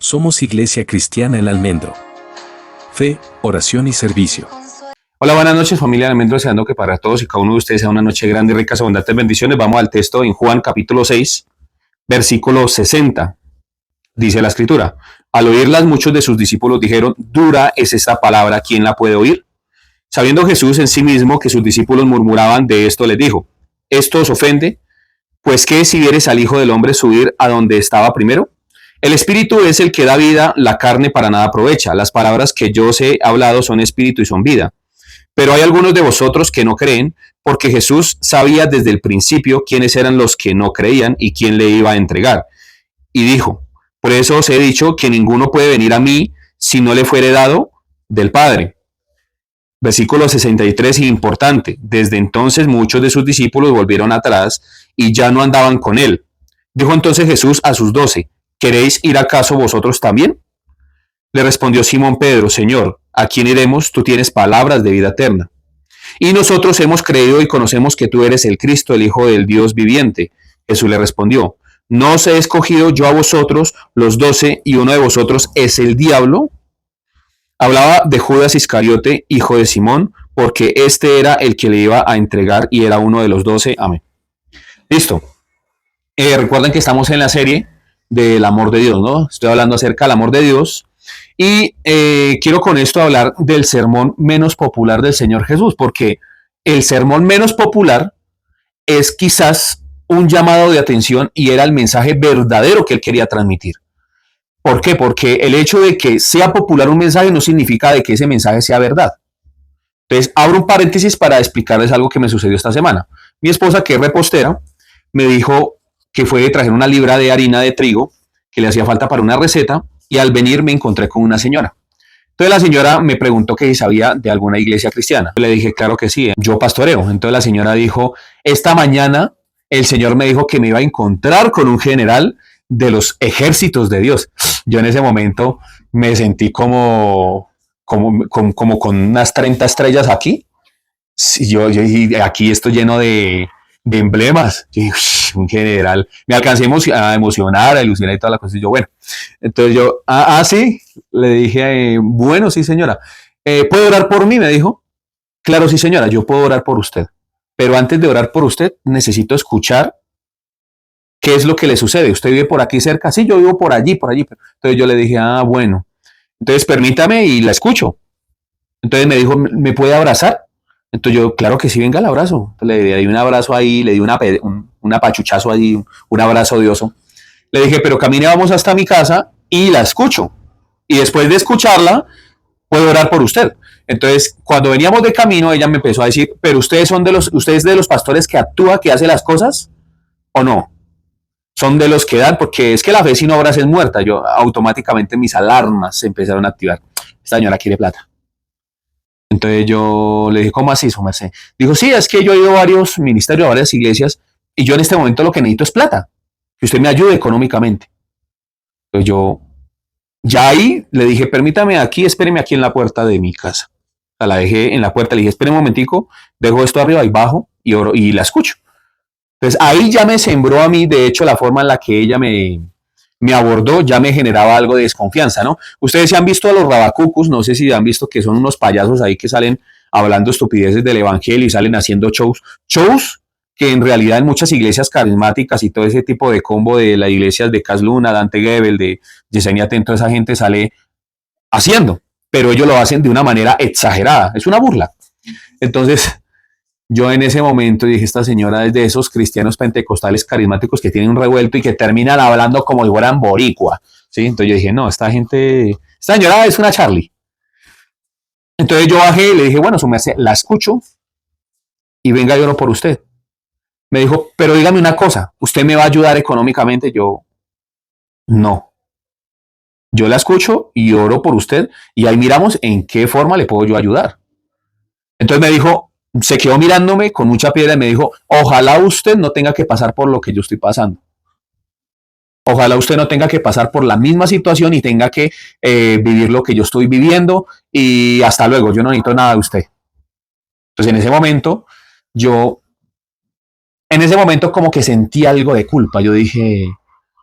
Somos Iglesia Cristiana El Almendro. Fe, oración y servicio. Hola, buenas noches, familia de Almendro, deseando que para todos y cada uno de ustedes sea una noche grande, ricas, abundantes bendiciones. Vamos al texto en Juan capítulo 6, versículo 60. Dice la escritura: al oírlas, muchos de sus discípulos dijeron: dura es esta palabra, ¿quién la puede oír? Sabiendo Jesús en sí mismo que sus discípulos murmuraban de esto, les dijo: ¿esto os ofende? Pues ¿qué si vieres al Hijo del Hombre subir a donde estaba primero? El espíritu es el que da vida, la carne para nada aprovecha. Las palabras que yo os he hablado son espíritu y son vida. Pero hay algunos de vosotros que no creen, porque Jesús sabía desde el principio quiénes eran los que no creían y quién le iba a entregar. Y dijo: por eso os he dicho que ninguno puede venir a mí si no le fuere dado del Padre. Versículo 63, importante. Desde entonces muchos de sus discípulos volvieron atrás y ya no andaban con él. Dijo entonces Jesús a sus 12: ¿queréis ir acaso vosotros también? Le respondió Simón Pedro: Señor, ¿a quién iremos? Tú tienes palabras de vida eterna. Y nosotros hemos creído y conocemos que tú eres el Cristo, el Hijo del Dios viviente. Jesús le respondió: ¿no os he escogido yo a vosotros los 12 y uno de vosotros es el diablo? Hablaba de Judas Iscariote, hijo de Simón, porque este era el que le iba a entregar y era uno de los 12. Amén. Listo. Recuerden que estamos en la serie del amor de Dios, ¿no? Estoy hablando acerca del amor de Dios y quiero con esto hablar del sermón menos popular del Señor Jesús, porque el sermón menos popular es quizás un llamado de atención y era el mensaje verdadero que él quería transmitir. ¿Por qué? Porque el hecho de que sea popular un mensaje no significa de que ese mensaje sea verdad. Entonces, abro un paréntesis para explicarles algo que me sucedió esta semana. Mi esposa, que es repostera, me dijo que fue a traer una libra de harina de trigo que le hacía falta para una receta, y al venir me encontré con una señora. Entonces la señora me preguntó que si sabía de alguna iglesia cristiana. Le dije: claro que sí, yo pastoreo. Entonces la señora dijo: esta mañana el Señor me dijo que me iba a encontrar con un general de los ejércitos de Dios. Yo en ese momento me sentí como con unas 30 estrellas aquí. Y aquí estoy lleno de emblemas. Yo dije: un general. Me alcancé a emocionar, a ilusionar y toda la cosa. Y yo, bueno. Entonces yo, sí. Le dije: bueno, sí, señora. ¿Puede orar por mí? Me dijo. Claro, sí, señora, yo puedo orar por usted. Pero antes de orar por usted, necesito escuchar qué es lo que le sucede. ¿Usted vive por aquí cerca? Sí, yo vivo por allí, por allí. Entonces yo le dije: bueno. Entonces permítame y la escucho. Entonces me dijo: ¿me puede abrazar? Entonces yo: claro que sí, venga, el abrazo. Entonces le di un abrazo ahí, le di un apachuchazo ahí, un abrazo odioso. Le dije: pero camine, vamos hasta mi casa y la escucho. Y después de escucharla, puedo orar por usted. Entonces, cuando veníamos de camino, ella me empezó a decir: pero ustedes de los pastores que actúa, que hace las cosas, ¿o no? Son de los que dan, porque es que la fe sin obras es muerta. Yo automáticamente mis alarmas se empezaron a activar. Esta señora quiere plata. Entonces yo le dije: ¿cómo así, su merced? Dijo: sí, es que yo he ido a varios ministerios, a varias iglesias, y yo en este momento lo que necesito es plata, que usted me ayude económicamente. Entonces yo, ya ahí le dije: permítame aquí, espéreme aquí en la puerta de mi casa. O sea, la dejé en la puerta, le dije: espere un momentico, dejo esto arriba y bajo y oro y la escucho. Entonces ahí ya me sembró a mí, de hecho, la forma en la que ella me abordó ya me generaba algo de desconfianza, ¿no? Ustedes se han visto a los rabacucus, no sé si han visto que son unos payasos ahí que salen hablando estupideces del evangelio y salen haciendo shows que en realidad en muchas iglesias carismáticas y todo ese tipo de combo de las iglesias de Cas Luna, Dante Gebel, de Yesenia Atento, esa gente sale haciendo, pero ellos lo hacen de una manera exagerada, es una burla. Entonces yo en ese momento dije: esta señora es de esos cristianos pentecostales carismáticos que tienen un revuelto y que terminan hablando como si fueran boricua, ¿sí? Entonces yo dije: no, esta señora es una Charlie. Entonces yo bajé y le dije: bueno, su merced, la escucho y venga, yo oro por usted. Me dijo: pero dígame una cosa, ¿usted me va a ayudar económicamente? Yo: no. Yo la escucho y oro por usted y ahí miramos en qué forma le puedo yo ayudar. Entonces me dijo, se quedó mirándome con mucha piedra y me dijo: ojalá usted no tenga que pasar por lo que yo estoy pasando. Ojalá usted no tenga que pasar por la misma situación y tenga que vivir lo que yo estoy viviendo, y hasta luego, yo no necesito nada de usted. Entonces en ese momento como que sentí algo de culpa. Yo dije: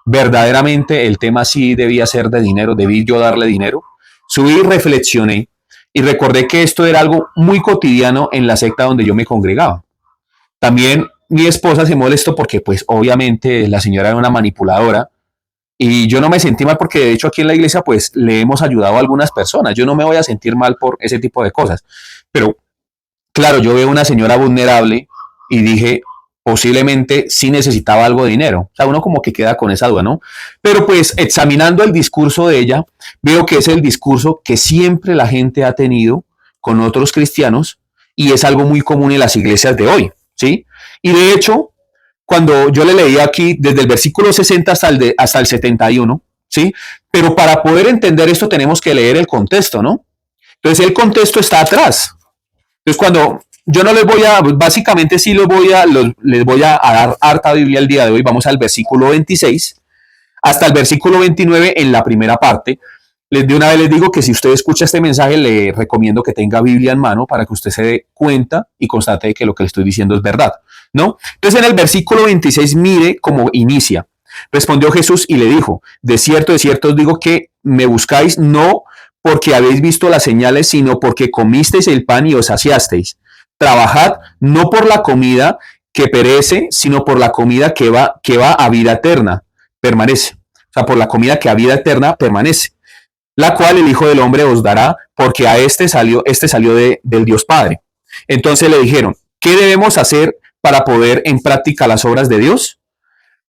verdaderamente el tema sí debía ser de dinero, debí yo darle dinero. Subí y reflexioné y recordé que esto era algo muy cotidiano en la secta donde yo me congregaba. También mi esposa se molestó porque pues obviamente la señora era una manipuladora y yo no me sentí mal porque de hecho aquí en la iglesia pues le hemos ayudado a algunas personas. Yo no me voy a sentir mal por ese tipo de cosas. Pero claro, yo veo una señora vulnerable y dije, posiblemente sí necesitaba algo de dinero. O sea, uno como que queda con esa duda, ¿no? Pero pues examinando el discurso de ella, veo que es el discurso que siempre la gente ha tenido con otros cristianos y es algo muy común en las iglesias de hoy, ¿sí? Y de hecho, cuando yo le leía aquí desde el versículo 60 hasta el 71, ¿sí? Pero para poder entender esto tenemos que leer el contexto, ¿no? Entonces el contexto está atrás. Entonces cuando yo no les voy a, básicamente sí les voy a dar harta Biblia el día de hoy, vamos al versículo 26 hasta el versículo 29 en la primera parte. De una vez les digo que si usted escucha este mensaje, le recomiendo que tenga Biblia en mano para que usted se dé cuenta y constate que lo que le estoy diciendo es verdad, ¿no? Entonces en el versículo 26 mire cómo inicia. Respondió Jesús y le dijo, de cierto os digo que me buscáis no porque habéis visto las señales, sino porque comisteis el pan y os saciasteis. Trabajad no por la comida que perece, sino por la comida que va a vida eterna, permanece. O sea, por la comida que a vida eterna permanece, la cual el Hijo del Hombre os dará, porque a este salió del Dios Padre. Entonces le dijeron, ¿qué debemos hacer para poner en práctica las obras de Dios?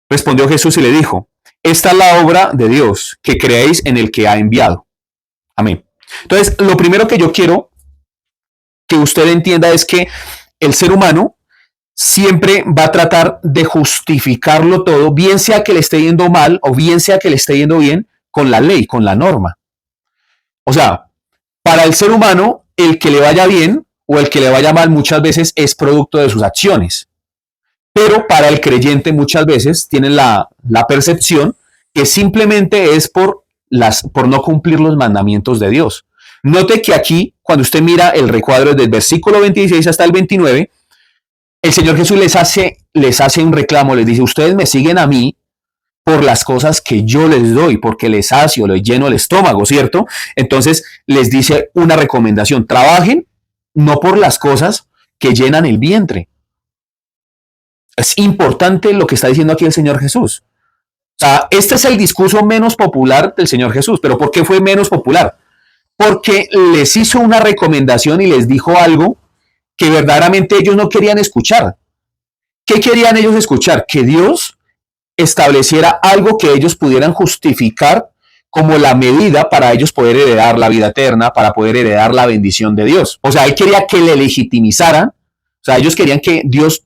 Respondió Jesús y le dijo, esta es la obra de Dios, que creéis en el que ha enviado. Amén. Entonces, lo primero que yo quiero que usted entienda es que el ser humano siempre va a tratar de justificarlo todo, bien sea que le esté yendo mal o bien sea que le esté yendo bien, con la ley, con la norma. O sea, para el ser humano, el que le vaya bien o el que le vaya mal muchas veces es producto de sus acciones. Pero para el creyente muchas veces tienen la percepción que simplemente es por no cumplir los mandamientos de Dios. Note que aquí, cuando usted mira el recuadro desde el versículo 26 hasta el 29, el Señor Jesús les hace un reclamo, les dice, ustedes me siguen a mí por las cosas que yo les doy, porque les sacio, les lleno el estómago, ¿cierto? Entonces les dice una recomendación, trabajen no por las cosas que llenan el vientre. Es importante lo que está diciendo aquí el Señor Jesús. O sea, este es el discurso menos popular del Señor Jesús. ¿Pero por qué fue menos popular? Porque les hizo una recomendación y les dijo algo que verdaderamente ellos no querían escuchar. ¿Qué querían ellos escuchar? Que Dios estableciera algo que ellos pudieran justificar como la medida para ellos poder heredar la vida eterna, para poder heredar la bendición de Dios. O sea, él quería que le legitimizaran. O sea, ellos querían que Dios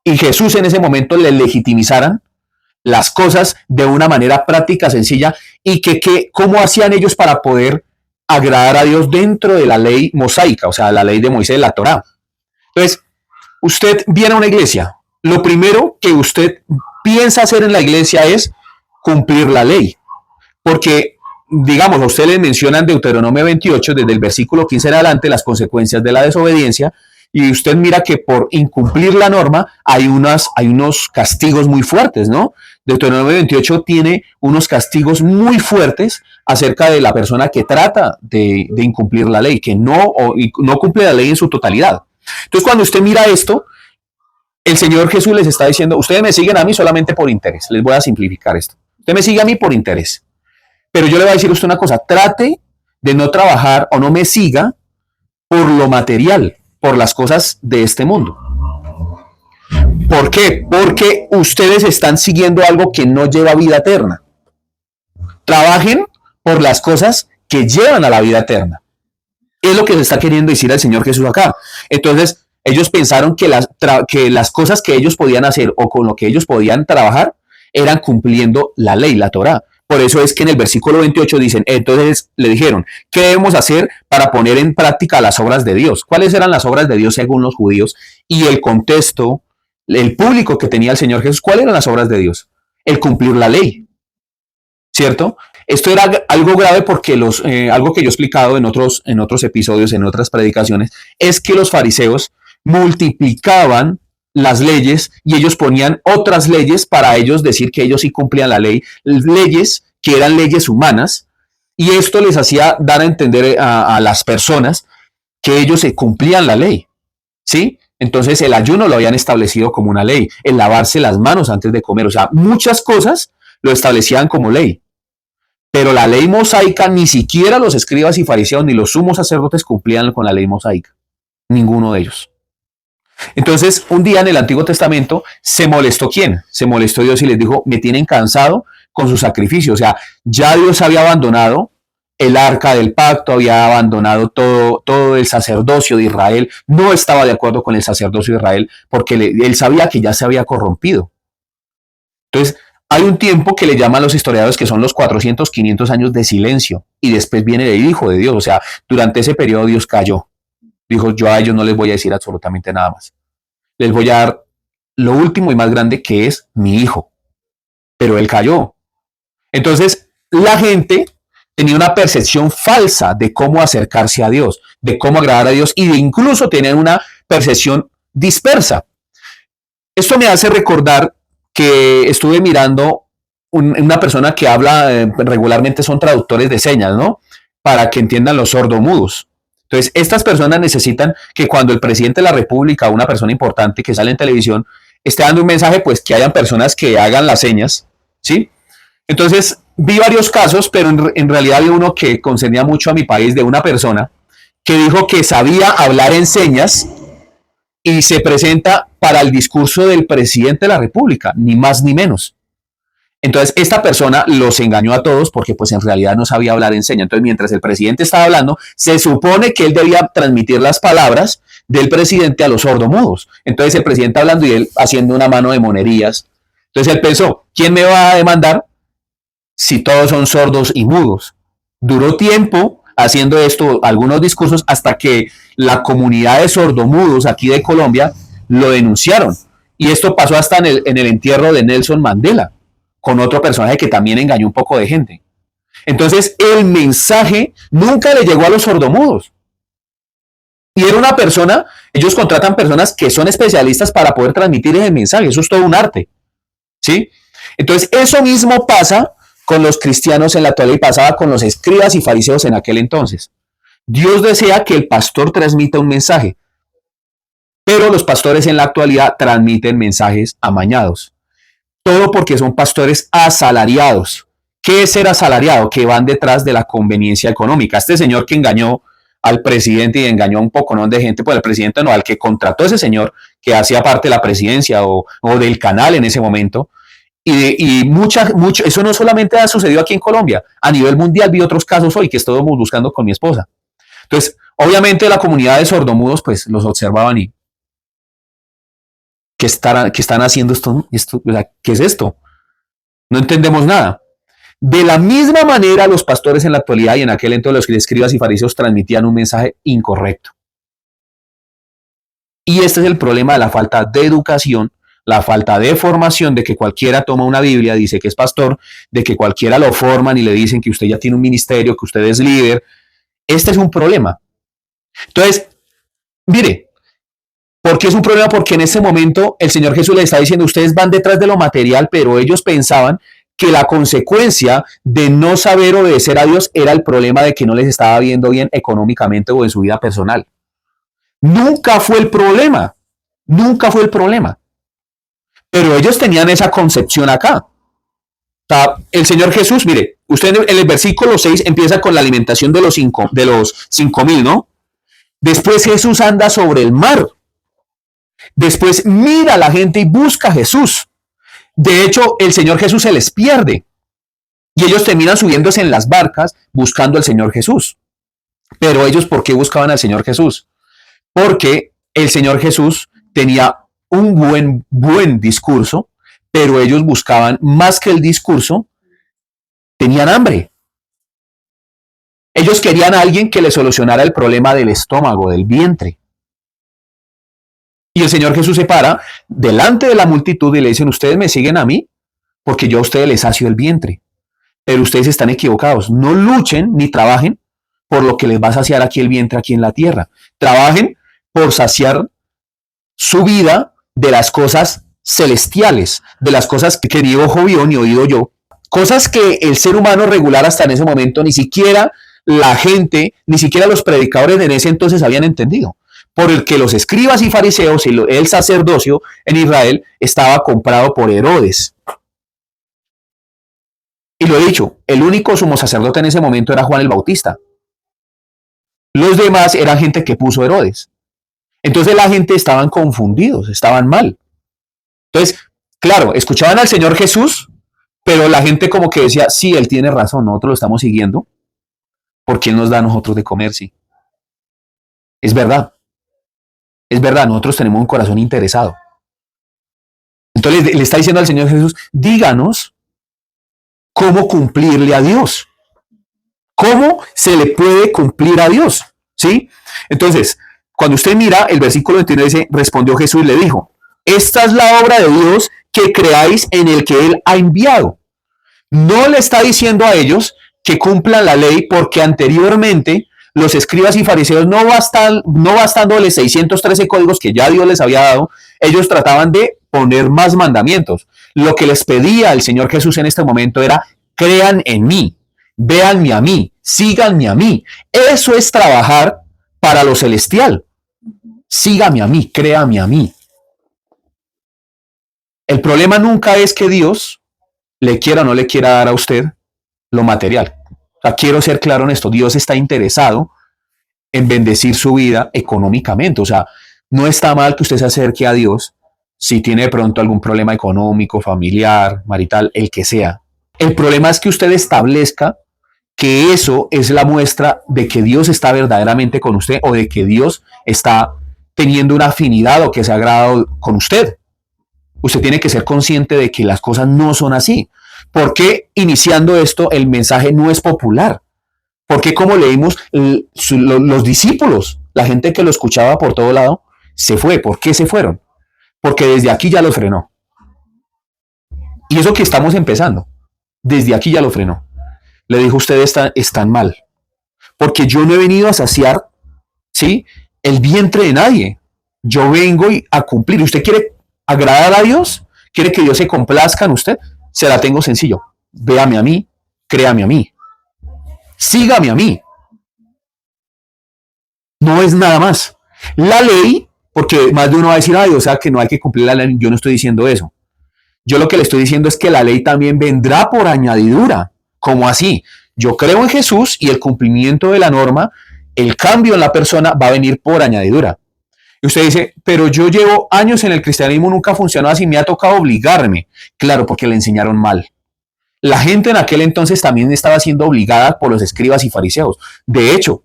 y Jesús en ese momento le legitimizaran las cosas de una manera práctica, sencilla, y cómo hacían ellos para poder agradar a Dios dentro de la ley mosaica, o sea, la ley de Moisés, la Torá. Entonces, usted viene a una iglesia, lo primero que usted piensa hacer en la iglesia es cumplir la ley, porque, digamos, a usted le mencionan Deuteronomio 28, desde el versículo 15 en adelante, las consecuencias de la desobediencia, y usted mira que por incumplir la norma hay unos castigos muy fuertes, ¿no? Deuteronomio 28 tiene unos castigos muy fuertes acerca de la persona que trata de incumplir la ley, que no cumple la ley en su totalidad. Entonces, cuando usted mira esto, el Señor Jesús les está diciendo, ustedes me siguen a mí solamente por interés. Les voy a simplificar esto. Usted me sigue a mí por interés. Pero yo le voy a decir a usted una cosa, trate de no trabajar o no me siga por lo material, por las cosas de este mundo. ¿Por qué? Porque ustedes están siguiendo algo que no lleva vida eterna. Trabajen por las cosas que llevan a la vida eterna. Es lo que se está queriendo decir el Señor Jesús acá. Entonces, ellos pensaron que las cosas que ellos podían hacer o con lo que ellos podían trabajar eran cumpliendo la ley, la Torá. Por eso es que en el versículo 28 dicen, entonces le dijeron, ¿qué debemos hacer para poner en práctica las obras de Dios? ¿Cuáles eran las obras de Dios según los judíos? Y el contexto, el público que tenía el Señor Jesús, ¿cuáles eran las obras de Dios? El cumplir la ley, ¿cierto? Esto era algo grave porque algo que yo he explicado en otros episodios, en otras predicaciones, es que los fariseos multiplicaban las leyes y ellos ponían otras leyes para ellos decir que ellos sí cumplían la ley, leyes que eran leyes humanas, y esto les hacía dar a entender a las personas que ellos se cumplían la ley, ¿sí? Entonces el ayuno lo habían establecido como una ley, el lavarse las manos antes de comer, o sea, muchas cosas lo establecían como ley. Pero la ley mosaica, ni siquiera los escribas y fariseos ni los sumos sacerdotes cumplían con la ley mosaica. Ninguno de ellos. Entonces, un día en el Antiguo Testamento se molestó ¿quién? Se molestó Dios y les dijo, me tienen cansado con su sacrificio. O sea, ya Dios había abandonado el arca del pacto, había abandonado todo el sacerdocio de Israel. No estaba de acuerdo con el sacerdocio de Israel porque él sabía que ya se había corrompido. Entonces, hay un tiempo que le llaman los historiadores que son los 400, 500 años de silencio. Y después viene el Hijo de Dios. O sea, durante ese periodo Dios cayó. Dijo, yo a ellos no les voy a decir absolutamente nada más. Les voy a dar lo último y más grande que es mi hijo. Pero él cayó. Entonces, la gente tenía una percepción falsa de cómo acercarse a Dios, de cómo agradar a Dios y de incluso tener una percepción dispersa. Esto me hace recordar que estuve mirando una persona que habla regularmente, son traductores de señas, ¿no? Para que entiendan los sordomudos. Entonces, estas personas necesitan que cuando el presidente de la República, una persona importante que sale en televisión, esté dando un mensaje, pues que hayan personas que hagan las señas, ¿sí? Entonces, vi varios casos, pero en realidad había uno que concernía mucho a mi país, de una persona que dijo que sabía hablar en señas y se presenta para el discurso del presidente de la República, ni más ni menos. Entonces, esta persona los engañó a todos porque pues en realidad no sabía hablar en señas. Entonces, mientras el presidente estaba hablando, se supone que él debía transmitir las palabras del presidente a los sordomudos. Entonces, el presidente hablando y él haciendo una mano de monerías. Entonces, él pensó, ¿quién me va a demandar si todos son sordos y mudos? Duró tiempo haciendo esto, algunos discursos, hasta que la comunidad de sordomudos aquí de Colombia lo denunciaron. Y esto pasó hasta en el entierro de Nelson Mandela, con otro personaje que también engañó un poco de gente. Entonces, el mensaje nunca le llegó a los sordomudos. Y era una persona, ellos contratan personas que son especialistas para poder transmitir ese mensaje. Eso es todo un arte, ¿sí? Entonces, eso mismo pasa con los cristianos en la actualidad y pasaba con los escribas y fariseos en aquel entonces. Dios desea que el pastor transmita un mensaje, pero los pastores en la actualidad transmiten mensajes amañados. Todo porque son pastores asalariados. ¿Qué es ser asalariado? Que van detrás de la conveniencia económica. Este señor que engañó al presidente y engañó a un poco, ¿no?, de gente, pues el presidente no, al que contrató ese señor que hacía parte de la presidencia o del canal en ese momento. Y eso no solamente ha sucedido aquí en Colombia, a nivel mundial vi otros casos hoy que estamos buscando con mi esposa. Entonces, obviamente la comunidad de sordomudos pues los observaban y ¿qué están haciendo esto? O sea, ¿qué es esto? No entendemos nada. De la misma manera, los pastores en la actualidad y en aquel entonces los escribas y fariseos transmitían un mensaje incorrecto. Y este es el problema de la falta de educación, la falta de formación, de que cualquiera toma una Biblia, dice que es pastor, de que cualquiera lo forman y le dicen que usted ya tiene un ministerio, que usted es líder. Este es un problema. Entonces, mire, ¿por qué es un problema? Porque en ese momento el Señor Jesús les está diciendo, ustedes van detrás de lo material, pero ellos pensaban que la consecuencia de no saber obedecer a Dios era el problema de que no les estaba viendo bien económicamente o en su vida personal. Nunca fue el problema, nunca fue el problema. Pero ellos tenían esa concepción acá. O sea, el Señor Jesús, mire, usted en el versículo 6 empieza con la alimentación de los 5,000, ¿no? Después Jesús anda sobre el mar. Después mira a la gente y busca a Jesús. De hecho, el Señor Jesús se les pierde. Y ellos terminan subiéndose en las barcas buscando al Señor Jesús. Pero ellos, ¿por qué buscaban al Señor Jesús? Porque el Señor Jesús tenía un buen discurso, pero ellos buscaban más que el discurso, tenían hambre. Ellos querían a alguien que les solucionara el problema del estómago, del vientre. Y el Señor Jesús se para delante de la multitud y le dicen, ustedes me siguen a mí porque yo a ustedes les sacio el vientre. Pero ustedes están equivocados. No luchen ni trabajen por lo que les va a saciar aquí el vientre, aquí en la tierra. Trabajen por saciar su vida de las cosas celestiales, de las cosas que ni ojo vio ni oído yo, cosas que el ser humano regular hasta en ese momento ni siquiera la gente, ni siquiera los predicadores en ese entonces habían entendido, por el que los escribas y fariseos y el sacerdocio en Israel estaba comprado por Herodes. Y lo he dicho, el único sumo sacerdote en ese momento era Juan el Bautista. Los demás eran gente que puso Herodes. Entonces la gente estaban confundidos, estaban mal. Entonces, claro, escuchaban al Señor Jesús, pero la gente como que decía, sí, él tiene razón, nosotros lo estamos siguiendo, porque él nos da a nosotros de comer, sí. Es verdad, nosotros tenemos un corazón interesado. Entonces le está diciendo al Señor Jesús, díganos cómo cumplirle a Dios. ¿Cómo se le puede cumplir a Dios? ¿Sí? Entonces, cuando usted mira el versículo 29 dice, respondió Jesús y le dijo, esta es la obra de Dios, que creáis en el que Él ha enviado. No le está diciendo a ellos que cumplan la ley, porque anteriormente los escribas y fariseos no bastándoles 613 códigos que ya Dios les había dado, ellos trataban de poner más mandamientos. Lo que les pedía el Señor Jesús en este momento era, crean en mí, véanme a mí, síganme a mí. Eso es trabajar para lo celestial. Sígame a mí, créame a mí. El problema nunca es que Dios le quiera o no le quiera dar a usted lo material. O sea, quiero ser claro en esto, Dios está interesado en bendecir su vida económicamente. O sea, no está mal que usted se acerque a Dios si tiene de pronto algún problema económico, familiar, marital, el que sea. El problema es que usted establezca que eso es la muestra de que Dios está verdaderamente con usted o de que Dios está teniendo una afinidad o que se ha agradado con usted. Usted tiene que ser consciente de que las cosas no son así. ¿Por qué iniciando esto el mensaje no es popular? Porque como leímos, los discípulos, la gente que lo escuchaba por todo lado, se fue. ¿Por qué se fueron? Porque desde aquí ya lo frenó. Y eso que estamos empezando, desde aquí ya lo frenó. Le dijo, ustedes están mal. Porque yo no he venido a saciar, ¿sí?, el vientre de nadie. Yo vengo a cumplir. ¿Usted quiere agradar a Dios? ¿Quiere que Dios se complazca en usted? Se la tengo sencillo. Véame a mí, créame a mí. Sígame a mí. No es nada más. La ley, porque más de uno va a decir, ay, o sea que no hay que cumplir la ley. Yo no estoy diciendo eso. Yo lo que le estoy diciendo es que la ley también vendrá por añadidura. ¿Cómo así? Yo creo en Jesús y el cumplimiento de la norma, el cambio en la persona va a venir por añadidura. Y usted dice, pero yo llevo años en el cristianismo, nunca funcionó así, me ha tocado obligarme. Claro, porque le enseñaron mal. La gente en aquel entonces también estaba siendo obligada por los escribas y fariseos. De hecho,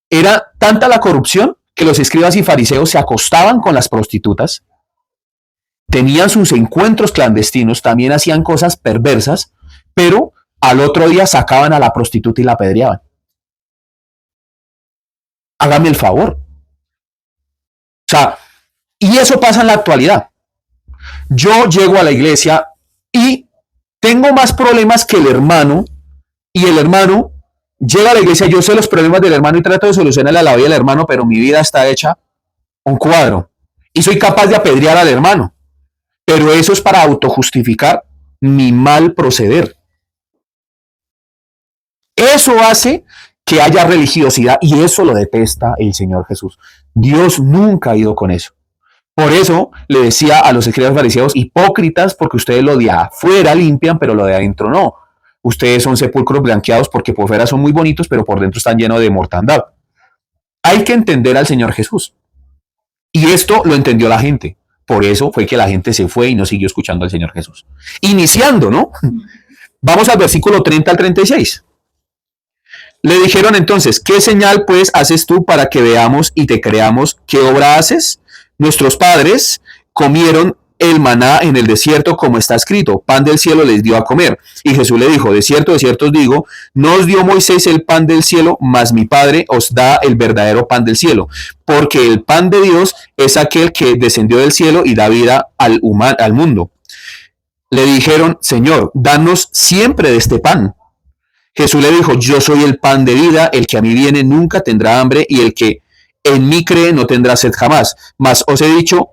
era tanta la corrupción que los escribas y fariseos se acostaban con las prostitutas, tenían sus encuentros clandestinos, también hacían cosas perversas, pero al otro día sacaban a la prostituta y la apedreaban. Hágame el favor. O sea, y eso pasa en la actualidad. Yo llego a la iglesia y tengo más problemas que el hermano, y el hermano llega a la iglesia, yo sé los problemas del hermano y trato de solucionarle a la vida del hermano, pero mi vida está hecha un cuadro. Y soy capaz de apedrear al hermano. Pero eso es para autojustificar mi mal proceder. Eso hace que haya religiosidad y eso lo detesta el Señor Jesús. Dios nunca ha ido con eso. Por eso le decía a los escribas fariseos, hipócritas, porque ustedes lo de afuera limpian, pero lo de adentro no. Ustedes son sepulcros blanqueados porque por fuera son muy bonitos, pero por dentro están llenos de mortandad. Hay que entender al Señor Jesús. Y esto lo entendió la gente. Por eso fue que la gente se fue y no siguió escuchando al Señor Jesús. Iniciando, ¿no? Vamos al versículo 30 al 36. Le dijeron entonces, ¿qué señal pues haces tú para que veamos y te creamos? ¿Qué obra haces? Nuestros padres comieron el maná en el desierto, como está escrito, pan del cielo les dio a comer. Y Jesús le dijo, de cierto os digo, no os dio Moisés el pan del cielo, mas mi Padre os da el verdadero pan del cielo. Porque el pan de Dios es aquel que descendió del cielo y da vida al mundo. Le dijeron, Señor, danos siempre de este pan. Jesús le dijo, yo soy el pan de vida, el que a mí viene nunca tendrá hambre, y el que en mí cree no tendrá sed jamás. Mas os he dicho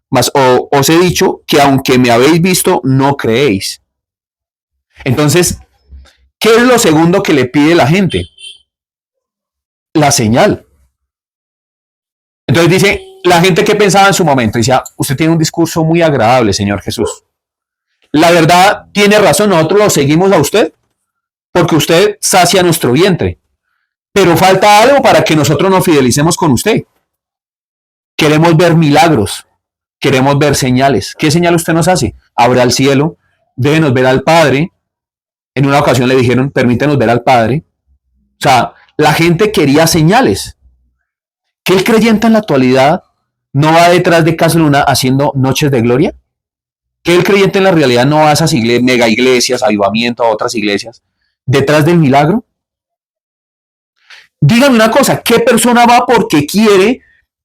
mas os he dicho que aunque me habéis visto, no creéis. Entonces, ¿qué es lo segundo que le pide la gente? La señal. Entonces dice, la gente que pensaba en su momento, decía, usted tiene un discurso muy agradable, Señor Jesús. La verdad, tiene razón, nosotros lo seguimos a usted porque usted sacia nuestro vientre. Pero falta algo para que nosotros nos fidelicemos con usted. Queremos ver milagros, queremos ver señales. ¿Qué señal usted nos hace? Abra el cielo, déjenos ver al Padre. En una ocasión le dijeron, permítenos ver al Padre. O sea, la gente quería señales. ¿Que el creyente en la actualidad no va detrás de Casa Luna haciendo noches de gloria? ¿Que el creyente en la realidad no va a esas mega iglesias, avivamiento, a otras iglesias, detrás del milagro? Dígame una cosa, ¿qué persona va porque quiere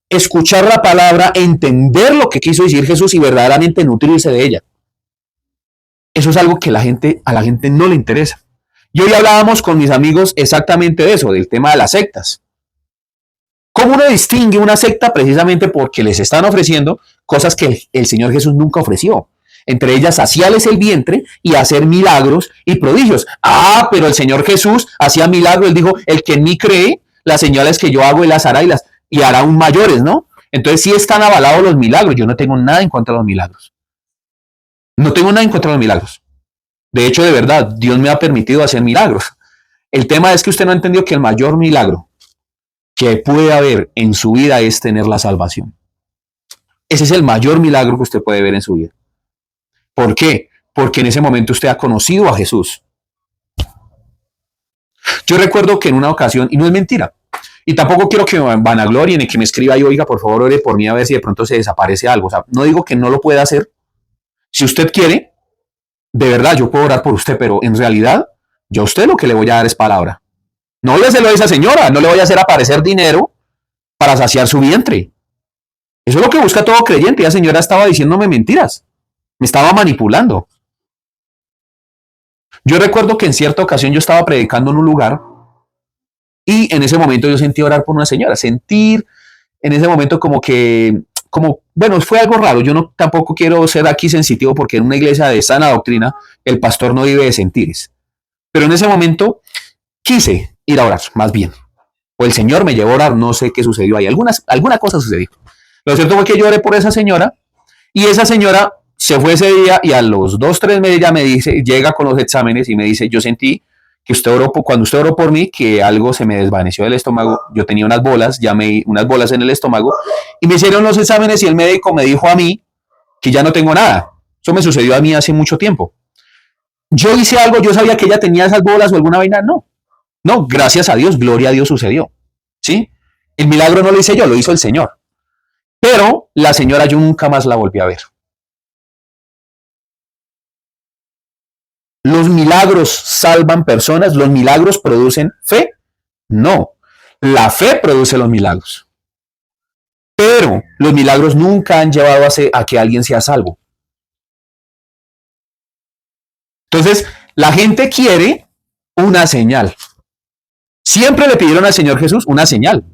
escuchar la palabra, entender lo que quiso decir Jesús y verdaderamente nutrirse de ella? Eso es algo que a la gente no le interesa. Y hoy hablábamos con mis amigos exactamente de eso, del tema de las sectas. ¿Cómo uno distingue una secta? Precisamente porque les están ofreciendo cosas que el Señor Jesús nunca ofreció. Entre ellas, saciarles el vientre y hacer milagros y prodigios. Ah, pero el Señor Jesús hacía milagros. Él dijo, el que en mí cree, las señales que yo hago, él las hará y hará aún mayores, ¿no? Entonces sí están avalados los milagros. Yo no tengo nada en contra de los milagros. No tengo nada en contra de los milagros. De hecho, de verdad, Dios me ha permitido hacer milagros. El tema es que usted no entendió que el mayor milagro que puede haber en su vida es tener la salvación. Ese es el mayor milagro que usted puede ver en su vida. ¿Por qué? Porque en ese momento usted ha conocido a Jesús. Yo recuerdo que en una ocasión, y no es mentira, y tampoco quiero que me vanaglorien y que me escriba y oiga, por favor, ore por mí a ver si de pronto se desaparece algo. O sea, no digo que no lo pueda hacer. Si usted quiere, de verdad, yo puedo orar por usted, pero en realidad, yo a usted lo que le voy a dar es palabra. No voy a hacerlo a esa señora, no le voy a hacer aparecer dinero para saciar su vientre. Eso es lo que busca todo creyente. La señora estaba diciéndome mentiras. Me estaba manipulando. Yo recuerdo que en cierta ocasión yo estaba predicando en un lugar y en ese momento yo sentí orar por una señora. Sentir en ese momento bueno, fue algo raro. Yo no tampoco quiero ser aquí sensitivo porque en una iglesia de sana doctrina el pastor no vive de sentires. Pero en ese momento quise ir a orar, más bien. O el Señor me llevó a orar, no sé qué sucedió ahí. Alguna cosa sucedió. Lo cierto fue que yo oré por esa señora y esa señora se fue ese día y a los 2, 3 meses ya me dice, llega con los exámenes y me dice, yo sentí que cuando usted oró por mí, que algo se me desvaneció del estómago, yo tenía unas bolas en el estómago, y me hicieron los exámenes y el médico me dijo a mí que ya no tengo nada. Eso me sucedió a mí hace mucho tiempo. Yo hice algo, yo sabía que ella tenía esas bolas o alguna vaina, no, gracias a Dios, gloria a Dios sucedió, ¿sí? El milagro no lo hice yo, lo hizo el Señor. Pero la señora yo nunca más la volví a ver. ¿Los milagros salvan personas? ¿Los milagros producen fe? No. La fe produce los milagros. Pero los milagros nunca han llevado a que alguien sea salvo. Entonces, la gente quiere una señal. Siempre le pidieron al Señor Jesús una señal.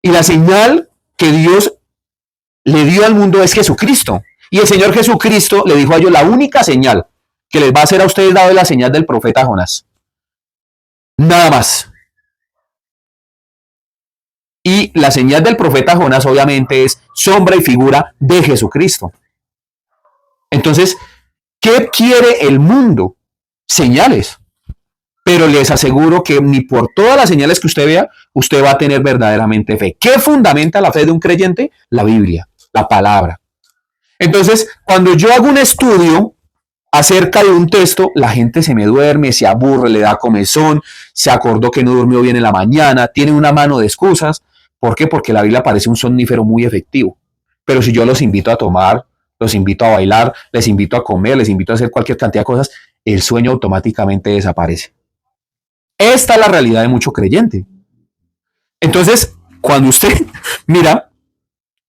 Y la señal que Dios le dio al mundo es Jesucristo. Y el Señor Jesucristo le dijo a ellos, la única señal que les va a hacer a ustedes dado la señal del profeta Jonás. Nada más. Y la señal del profeta Jonás obviamente es sombra y figura de Jesucristo. Entonces, ¿qué quiere el mundo? Señales. Pero les aseguro que ni por todas las señales que usted vea, usted va a tener verdaderamente fe. ¿Qué fundamenta la fe de un creyente? La Biblia, la palabra. Entonces, cuando yo hago un estudio acerca de un texto, la gente se me duerme, se aburre, le da comezón, se acordó que no durmió bien en la mañana, tiene una mano de excusas. ¿Por qué? Porque la Biblia parece un somnífero muy efectivo. Pero si yo los invito a tomar, los invito a bailar, les invito a comer, les invito a hacer cualquier cantidad de cosas, el sueño automáticamente desaparece. Esta es la realidad de mucho creyente. Entonces, cuando usted mira,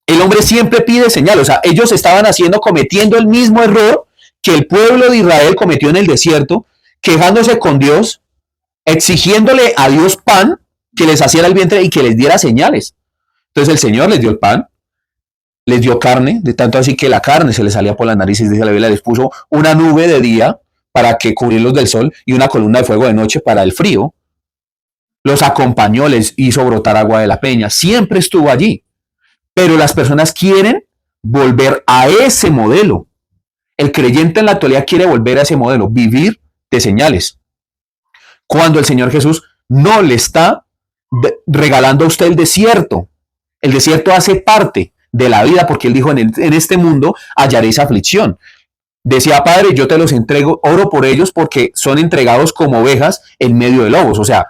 el hombre siempre pide señal. O sea, ellos estaban cometiendo el mismo error que el pueblo de Israel cometió en el desierto, quejándose con Dios, exigiéndole a Dios pan, que les saciara el vientre y que les diera señales. Entonces el Señor les dio el pan, les dio carne, de tanto así que la carne se les salía por las narices, dice la Biblia, les puso una nube de día para que cubrirlos del sol y una columna de fuego de noche para el frío. Los acompañó, les hizo brotar agua de la peña, siempre estuvo allí. Pero las personas quieren volver a ese modelo. El creyente en la actualidad quiere volver a ese modelo, vivir de señales. Cuando el Señor Jesús no le está regalando a usted el desierto. El desierto hace parte de la vida porque Él dijo, en este mundo hallaréis aflicción. Decía, Padre, yo te los entrego, oro por ellos porque son entregados como ovejas en medio de lobos. O sea,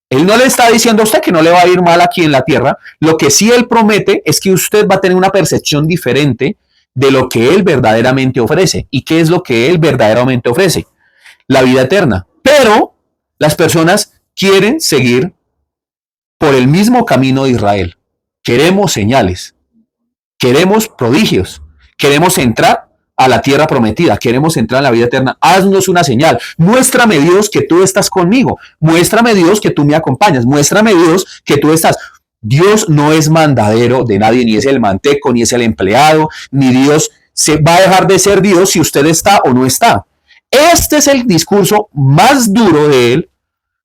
Él no le está diciendo a usted que no le va a ir mal aquí en la tierra. Lo que sí Él promete es que usted va a tener una percepción diferente de lo que Él verdaderamente ofrece. ¿Y qué es lo que Él verdaderamente ofrece? La vida eterna. Pero las personas quieren seguir por el mismo camino de Israel. Queremos señales, queremos prodigios, queremos entrar a la tierra prometida, queremos entrar en la vida eterna. Haznos una señal, muéstrame, Dios, que tú estás conmigo, muéstrame, Dios, que tú me acompañas, muéstrame, Dios, que tú estás. Dios no es mandadero de nadie, ni es el manteco, ni es el empleado, ni Dios se va a dejar de ser Dios si usted está o no está. Este es el discurso más duro de Él,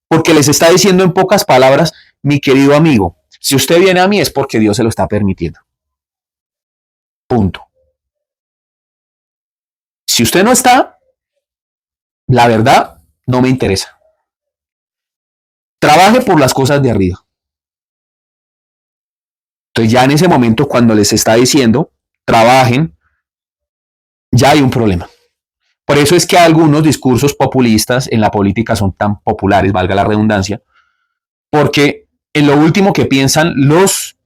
porque les está diciendo en pocas palabras, mi querido amigo, si usted viene a mí es porque Dios se lo está permitiendo. Punto. Si usted no está, la verdad no me interesa. Trabaje por las cosas de arriba. Entonces ya en ese momento cuando les está diciendo, trabajen, ya hay un problema. Por eso es que algunos discursos populistas en la política son tan populares, valga la redundancia, porque en lo último que piensan los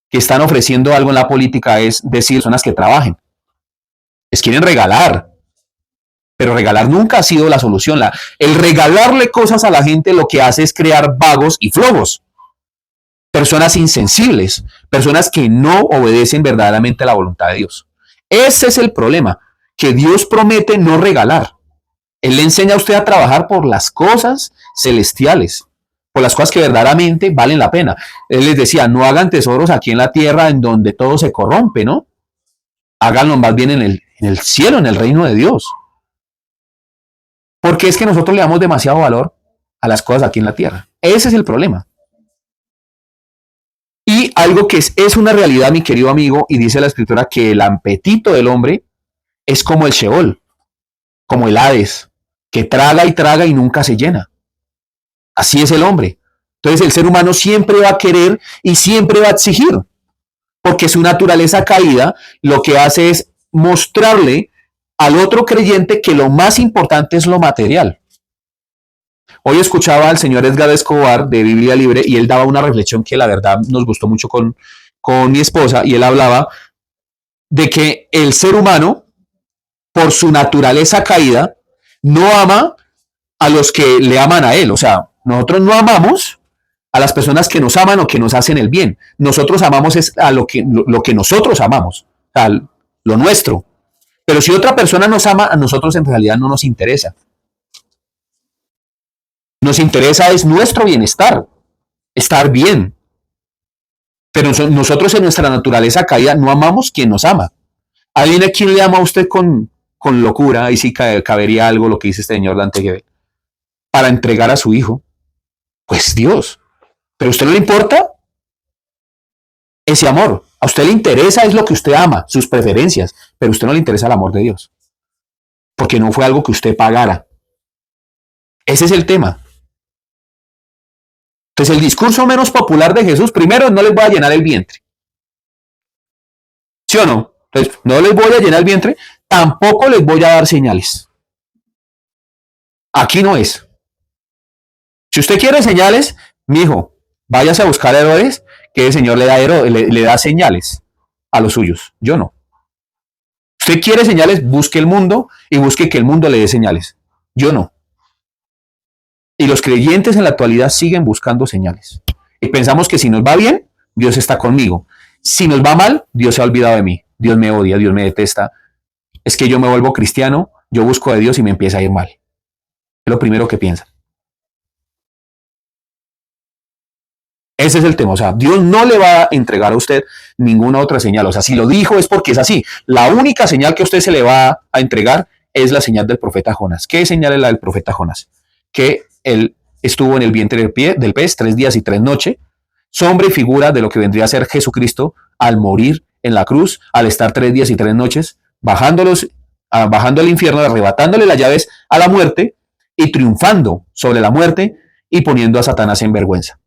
que están ofreciendo algo en la política es decir personas que trabajen. Les quieren regalar, pero regalar nunca ha sido la solución. El regalarle cosas a la gente lo que hace es crear vagos y flojos, personas insensibles, personas que no obedecen verdaderamente a la voluntad de Dios. Ese es el problema, que Dios promete no regalar. Él le enseña a usted a trabajar por las cosas celestiales, por las cosas que verdaderamente valen la pena. Él les decía, no hagan tesoros aquí en la tierra en donde todo se corrompe, ¿no? Háganlo más bien en el cielo, en el reino de Dios. Porque es que nosotros le damos demasiado valor a las cosas aquí en la tierra. Ese es el problema. Y algo que es una realidad, mi querido amigo, y dice la escritura que el apetito del hombre es como el Sheol, como el Hades, que traga y nunca se llena. Así es el hombre. Entonces el ser humano siempre va a querer y siempre va a exigir, porque su naturaleza caída lo que hace es mostrarle al otro creyente que lo más importante es lo material. Hoy escuchaba al señor Edgar Escobar de Biblia Libre y él daba una reflexión que la verdad nos gustó mucho con mi esposa, y él hablaba de que el ser humano, por su naturaleza caída, no ama a los que le aman a él. O sea, nosotros no amamos a las personas que nos aman o que nos hacen el bien. Nosotros amamos es a lo que nosotros amamos, a lo nuestro. Pero si otra persona nos ama, a nosotros en realidad no nos interesa. Nos interesa es nuestro bienestar, estar bien. Pero nosotros en nuestra naturaleza caída no amamos quien nos ama. ¿Alguien a quien le ama a usted con locura? Ahí sí cabería algo lo que dice este señor Dante Gebel. Para entregar a su hijo. Pues Dios. ¿Pero a usted no le importa ese amor? A usted le interesa es lo que usted ama, sus preferencias, pero a usted no le interesa el amor de Dios. Porque no fue algo que usted pagara. Ese es el tema. Entonces el discurso menos popular de Jesús, primero, no les voy a llenar el vientre. ¿Sí o no? Entonces, no les voy a llenar el vientre, tampoco les voy a dar señales. Aquí no es. Si usted quiere señales, mijo, váyase a buscar héroes, que el Señor le da señales a los suyos. Yo no. Usted quiere señales, busque el mundo y busque que el mundo le dé señales. Yo no. Y los creyentes en la actualidad siguen buscando señales. Y pensamos que si nos va bien, Dios está conmigo. Si nos va mal, Dios se ha olvidado de mí. Dios me odia, Dios me detesta. Es que yo me vuelvo cristiano, yo busco a Dios y me empieza a ir mal. Es lo primero que piensan. Ese es el tema. O sea, Dios no le va a entregar a usted ninguna otra señal. O sea, si lo dijo es porque es así. La única señal que a usted se le va a entregar es la señal del profeta Jonás. ¿Qué señal es la del profeta Jonás? Que él estuvo en el vientre del pez 3 días y 3 noches, sombra y figura de lo que vendría a ser Jesucristo al morir en la cruz, al estar 3 días y 3 noches, bajando al infierno, arrebatándole las llaves a la muerte y triunfando sobre la muerte y poniendo a Satanás en vergüenza,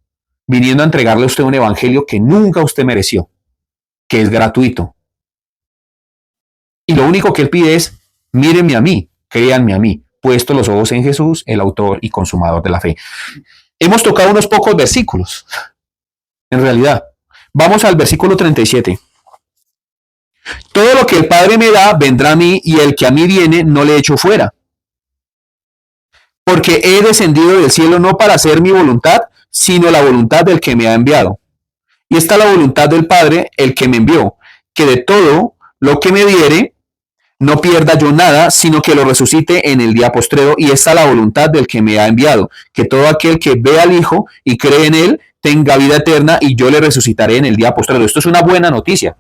viniendo a entregarle a usted un evangelio que nunca usted mereció, que es gratuito. Y lo único que él pide es, mírenme a mí, créanme a mí, puesto los ojos en Jesús, el autor y consumador de la fe. Hemos tocado unos pocos versículos, en realidad. Vamos al versículo 37. Todo lo que el Padre me da vendrá a mí, y el que a mí viene no le echo fuera. Porque he descendido del cielo no para hacer mi voluntad, sino la voluntad del que me ha enviado. Y esta es la voluntad del Padre, el que me envió, que de todo lo que me diere, no pierda yo nada, sino que lo resucite en el día postrero. Y esta es la voluntad del que me ha enviado, que todo aquel que ve al Hijo y cree en él, tenga vida eterna, y yo le resucitaré en el día postrero. Esto es una buena noticia.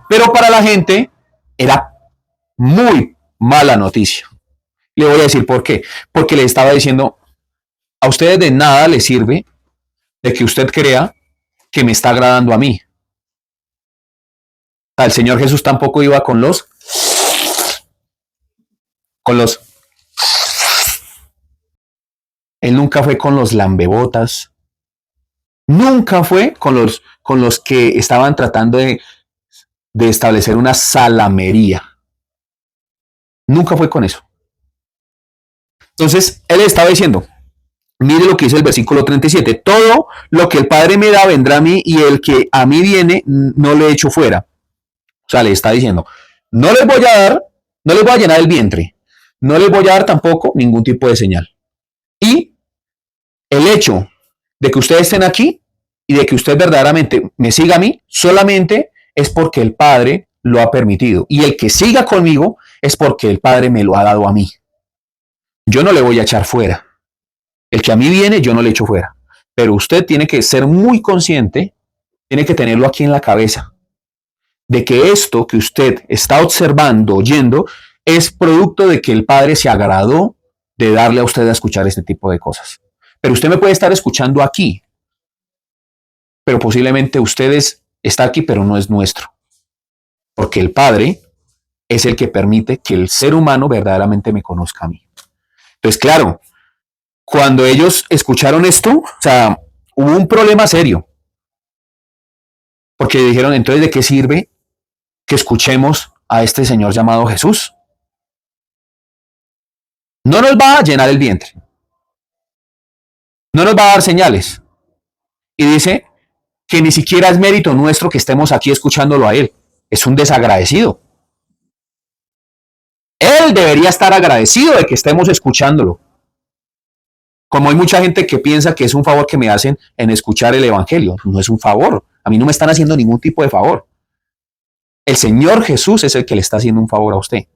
Pero para la gente era muy mala noticia. Le voy a decir por qué. Porque le estaba diciendo, a ustedes de nada les sirve de que usted crea que me está agradando a mí. El Señor Jesús tampoco iba con los él nunca fue con los lambebotas, nunca fue con los que estaban tratando de establecer una salamería. Nunca fue con eso. Entonces, él estaba diciendo, mire lo que dice el versículo 37, todo lo que el Padre me da vendrá a mí, y el que a mí viene no le echo fuera. O sea, le está diciendo, no les voy a dar, no les voy a llenar el vientre, no les voy a dar tampoco ningún tipo de señal. Y el hecho de que ustedes estén aquí y de que usted verdaderamente me siga a mí, solamente es porque el Padre lo ha permitido. Y el que siga conmigo es porque el Padre me lo ha dado a mí. Yo no le voy a echar fuera. El que a mí viene, yo no le echo fuera. Pero usted tiene que ser muy consciente, tiene que tenerlo aquí en la cabeza, de que esto que usted está observando, oyendo, es producto de que el Padre se agradó de darle a usted a escuchar este tipo de cosas. Pero usted me puede estar escuchando aquí, pero posiblemente usted está aquí, pero no es nuestro. Porque el Padre es el que permite que el ser humano verdaderamente me conozca a mí. Entonces, claro, cuando ellos escucharon esto, o sea, hubo un problema serio. Porque dijeron, entonces, ¿de qué sirve que escuchemos a este Señor llamado Jesús? No nos va a llenar el vientre. No nos va a dar señales. Y dice que ni siquiera es mérito nuestro que estemos aquí escuchándolo a Él. Es un desagradecido. Él debería estar agradecido de que estemos escuchándolo. Como hay mucha gente que piensa que es un favor que me hacen en escuchar el Evangelio. No es un favor. A mí no me están haciendo ningún tipo de favor. El Señor Jesús es el que le está haciendo un favor a usted.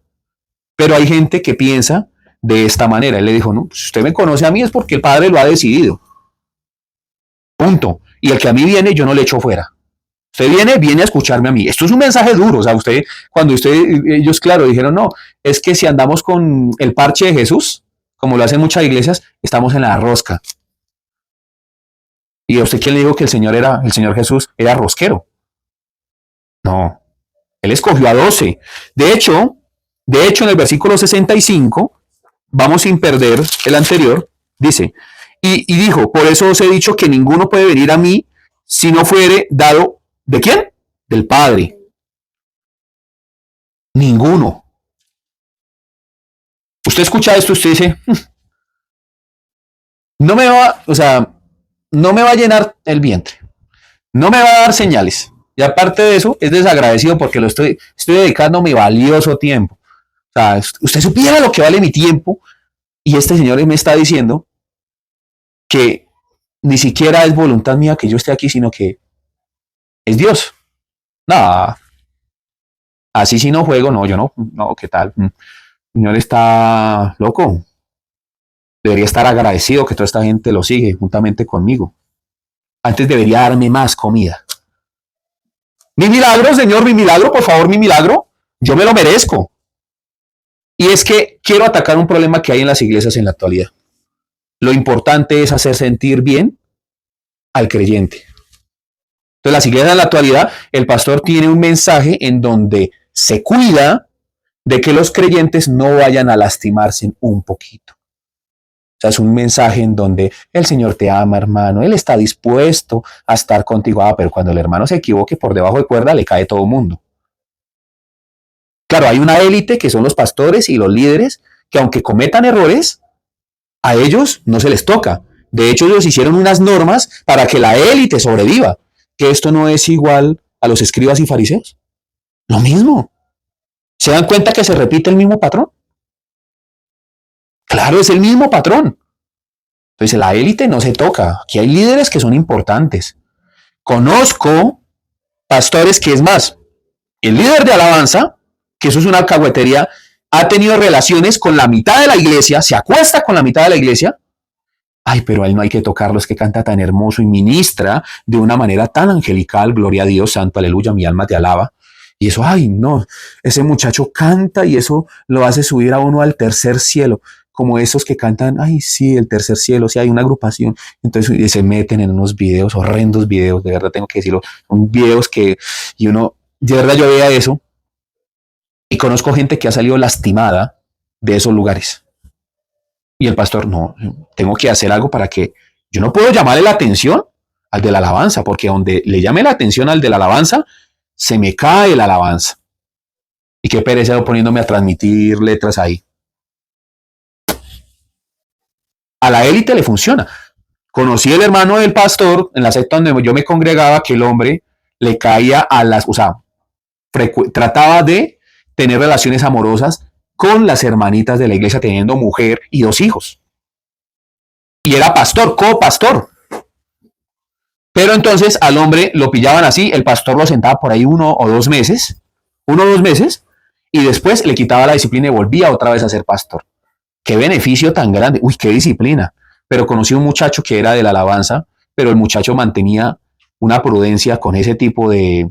Pero hay gente que piensa de esta manera. Él le dijo, no, si usted me conoce a mí es porque el Padre lo ha decidido. Punto. Y el que a mí viene, yo no le echo fuera. Usted viene a escucharme a mí. Esto es un mensaje duro. O sea, ellos, claro, dijeron, no, es que si andamos con el parche de Jesús, como lo hacen muchas iglesias, estamos en la rosca. ¿Y a usted quién le dijo que el Señor Jesús era rosquero? No. Él escogió a 12. De hecho, en el versículo 65, vamos sin perder el anterior, dice, y dijo, por eso os he dicho que ninguno puede venir a mí si no fuere dado, ¿de quién? Del Padre. Ninguno. Usted escucha esto, usted dice, no me va a llenar el vientre, no me va a dar señales. Y aparte de eso, es desagradecido porque estoy dedicando mi valioso tiempo. O sea, usted supiera lo que vale mi tiempo, y este señor me está diciendo que ni siquiera es voluntad mía que yo esté aquí, sino que es Dios. No, así si no juego, no, yo no, ¿qué tal? El señor está loco. Debería estar agradecido que toda esta gente lo sigue juntamente conmigo. Antes debería darme más comida. Mi milagro, Señor, mi milagro, por favor, mi milagro. Yo me lo merezco. Y es que quiero atacar un problema que hay en las iglesias en la actualidad. Lo importante es hacer sentir bien al creyente. Entonces, las iglesias en la actualidad, el pastor tiene un mensaje en donde se cuida de que los creyentes no vayan a lastimarse un poquito. O sea, es un mensaje en donde el Señor te ama, hermano. Él está dispuesto a estar contigo. Pero cuando el hermano se equivoque por debajo de cuerda, le cae todo el mundo. Claro, hay una élite que son los pastores y los líderes que aunque cometan errores, a ellos no se les toca. De hecho, ellos hicieron unas normas para que la élite sobreviva. Que esto no es igual a los escribas y fariseos. Lo mismo. ¿Se dan cuenta que se repite el mismo patrón? Claro, es el mismo patrón. Entonces, la élite no se toca. Aquí hay líderes que son importantes. Conozco pastores que, es más, el líder de alabanza, que eso es una alcahuetería, ha tenido relaciones con la mitad de la iglesia, se acuesta con la mitad de la iglesia. Ay, pero a él no hay que tocarlo, es que canta tan hermoso y ministra de una manera tan angelical, gloria a Dios, santo, aleluya, mi alma te alaba. Y eso, ay, no, ese muchacho canta y eso lo hace subir a uno al tercer cielo, como esos que cantan, ay, sí, el tercer cielo, sí, hay una agrupación. Entonces se meten en unos videos, horrendos videos, de verdad tengo que decirlo, son videos que, y uno, de verdad yo veía eso, y conozco gente que ha salido lastimada de esos lugares. Y el pastor, no, tengo que hacer algo para que, yo no puedo llamarle la atención al de la alabanza, porque donde le llame la atención al de la alabanza, se me cae la alabanza. Y qué pereza poniéndome a transmitir letras ahí. A la élite le funciona. Conocí el hermano del pastor en la secta donde yo me congregaba, que el hombre le caía a las, o sea, trataba de tener relaciones amorosas con las hermanitas de la iglesia, teniendo mujer y 2 hijos. Y era pastor, copastor. Pero entonces al hombre lo pillaban así, el pastor lo sentaba por ahí 1 o 2 meses, y después le quitaba la disciplina y volvía otra vez a ser pastor. Qué beneficio tan grande, uy, qué disciplina. Pero conocí un muchacho que era de la alabanza, pero el muchacho mantenía una prudencia con ese tipo de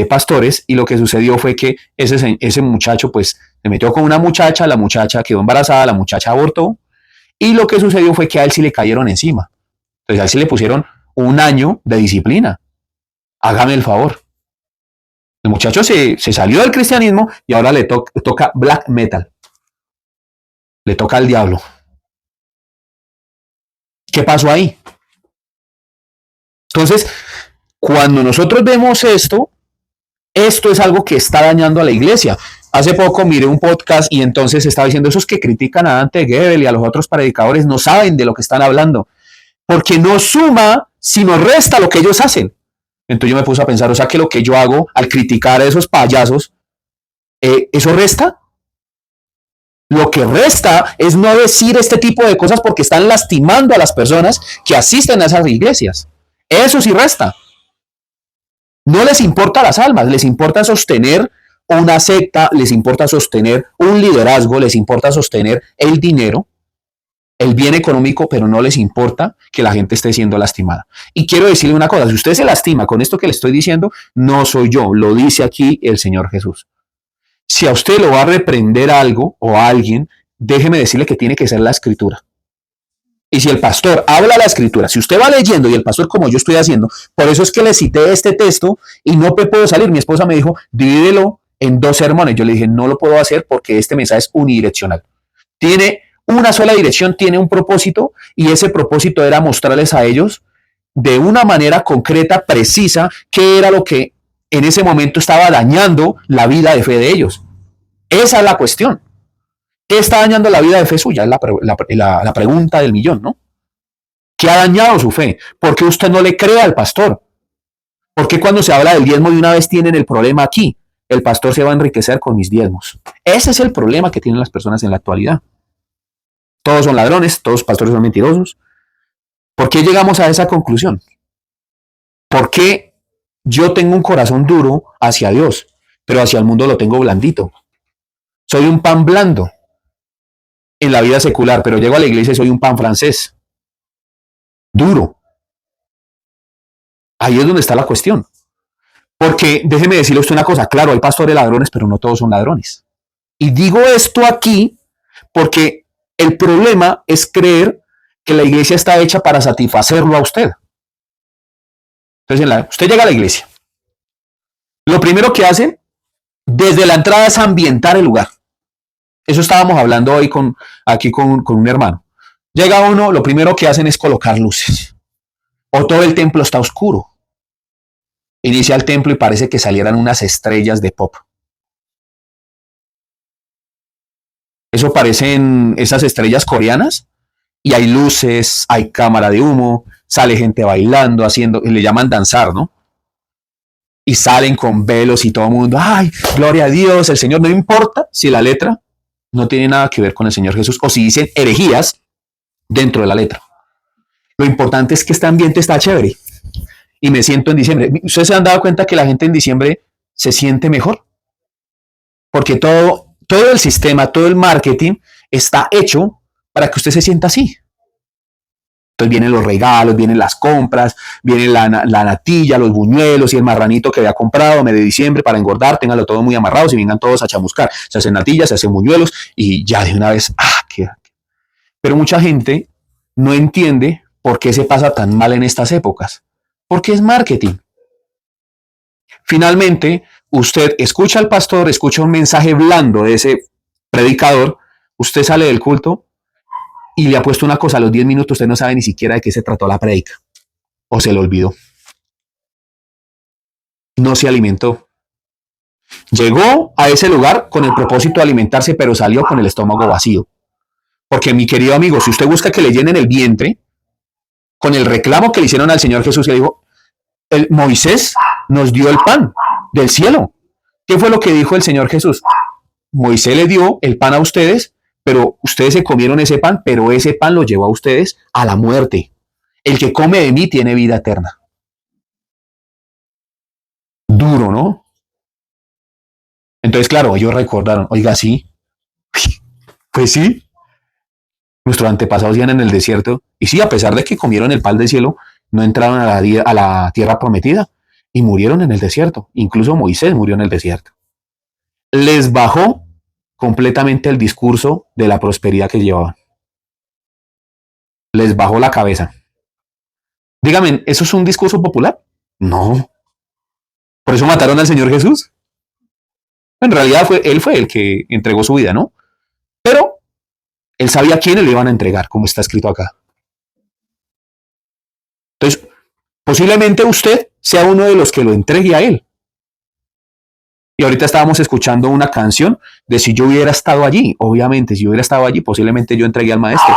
pastores, y lo que sucedió fue que ese muchacho pues se metió con una muchacha, la muchacha quedó embarazada, la muchacha abortó, y lo que sucedió fue que a él sí le cayeron encima. Entonces a él sí le pusieron 1 año de disciplina. Hágame el favor. El muchacho se salió del cristianismo y ahora le toca black metal. Le toca al diablo. ¿Qué pasó ahí? Entonces, cuando nosotros vemos esto es algo que está dañando a la iglesia. Hace poco miré un podcast y entonces estaba diciendo, esos que critican a Dante Gebel y a los otros predicadores no saben de lo que están hablando, porque no suma, sino resta lo que ellos hacen. Entonces yo me puse a pensar, o sea que lo que yo hago al criticar a esos payasos, ¿eso resta? Lo que resta es no decir este tipo de cosas porque están lastimando a las personas que asisten a esas iglesias. Eso sí resta. No les importa las almas, les importa sostener una secta, les importa sostener un liderazgo, les importa sostener el dinero, el bien económico, pero no les importa que la gente esté siendo lastimada. Y quiero decirle una cosa, si usted se lastima con esto que le estoy diciendo, no soy yo, lo dice aquí el Señor Jesús. Si a usted lo va a reprender algo o a alguien, déjeme decirle que tiene que ser la Escritura. Y si el pastor habla la escritura, si usted va leyendo y el pastor, como yo estoy haciendo, por eso es que le cité este texto y no puedo salir. Mi esposa me dijo, divídelo en 2 sermones. Yo le dije, no lo puedo hacer porque este mensaje es unidireccional. Tiene una sola dirección, tiene un propósito, y ese propósito era mostrarles a ellos de una manera concreta, precisa, qué era lo que en ese momento estaba dañando la vida de fe de ellos. Esa es la cuestión. ¿Qué está dañando la vida de fe suya? Es la pregunta del millón, ¿no? ¿Qué ha dañado su fe? ¿Por qué usted no le cree al pastor? ¿Por qué cuando se habla del diezmo de una vez tienen el problema aquí? El pastor se va a enriquecer con mis diezmos. Ese es el problema que tienen las personas en la actualidad. Todos son ladrones, todos los pastores son mentirosos. ¿Por qué llegamos a esa conclusión? ¿Por qué yo tengo un corazón duro hacia Dios, pero hacia el mundo lo tengo blandito? Soy un pan blando en la vida secular, pero llego a la iglesia y soy un pan francés. Duro. Ahí es donde está la cuestión. Porque déjeme decirle a usted una cosa, claro, hay pastores ladrones, pero no todos son ladrones. Y digo esto aquí porque el problema es creer que la iglesia está hecha para satisfacerlo a usted. Entonces, usted llega a la iglesia. Lo primero que hacen desde la entrada es ambientar el lugar. Eso estábamos hablando hoy aquí con un hermano. Llega uno, lo primero que hacen es colocar luces. O todo el templo está oscuro. Inicia el templo y parece que salieran unas estrellas de pop. Eso parecen esas estrellas coreanas. Y hay luces, hay cámara de humo, sale gente bailando, haciendo, le llaman danzar, ¿no? Y salen con velos y todo el mundo, ¡ay, gloria a Dios, el Señor! No importa si la letra no tiene nada que ver con el Señor Jesús o si dicen herejías dentro de la letra. Lo importante es que este ambiente está chévere y me siento en diciembre. ¿Ustedes se han dado cuenta que la gente en diciembre se siente mejor? Porque todo el sistema, todo el marketing está hecho para que usted se sienta así. Entonces vienen los regalos, vienen las compras, viene la natilla, los buñuelos y el marranito que había comprado mes de diciembre para engordar, ténganlo todo muy amarrados y vengan todos a chamuscar. Se hacen natillas, se hacen buñuelos y ya de una vez, Pero mucha gente no entiende por qué se pasa tan mal en estas épocas. Porque es marketing. Finalmente, usted escucha al pastor, escucha un mensaje blando de ese predicador, usted sale del culto y le ha puesto una cosa, a los 10 minutos usted no sabe ni siquiera de qué se trató la predica. O se le olvidó. No se alimentó. Llegó a ese lugar con el propósito de alimentarse, pero salió con el estómago vacío. Porque mi querido amigo, si usted busca que le llenen el vientre, con el reclamo que le hicieron al Señor Jesús, le dijo, Moisés nos dio el pan del cielo. ¿Qué fue lo que dijo el Señor Jesús? Moisés le dio el pan a ustedes, pero ustedes se comieron ese pan, pero ese pan lo llevó a ustedes a la muerte. El que come de mí tiene vida eterna. Duro, ¿no? Entonces, claro, ellos recordaron, oiga, sí, pues sí, nuestros antepasados iban en el desierto, y sí, a pesar de que comieron el pan del cielo, no entraron a la tierra prometida y murieron en el desierto. Incluso Moisés murió en el desierto. Les bajó completamente el discurso de la prosperidad que llevaban. Les bajó la cabeza. Dígame, ¿eso es un discurso popular? No. ¿Por eso mataron al Señor Jesús? En realidad él fue el que entregó su vida, ¿no? Pero él sabía a quiénes le iban a entregar, como está escrito acá. Entonces, posiblemente usted sea uno de los que lo entregue a él. Y ahorita estábamos escuchando una canción de si yo hubiera estado allí. Obviamente, si yo hubiera estado allí, posiblemente yo entregué al maestro.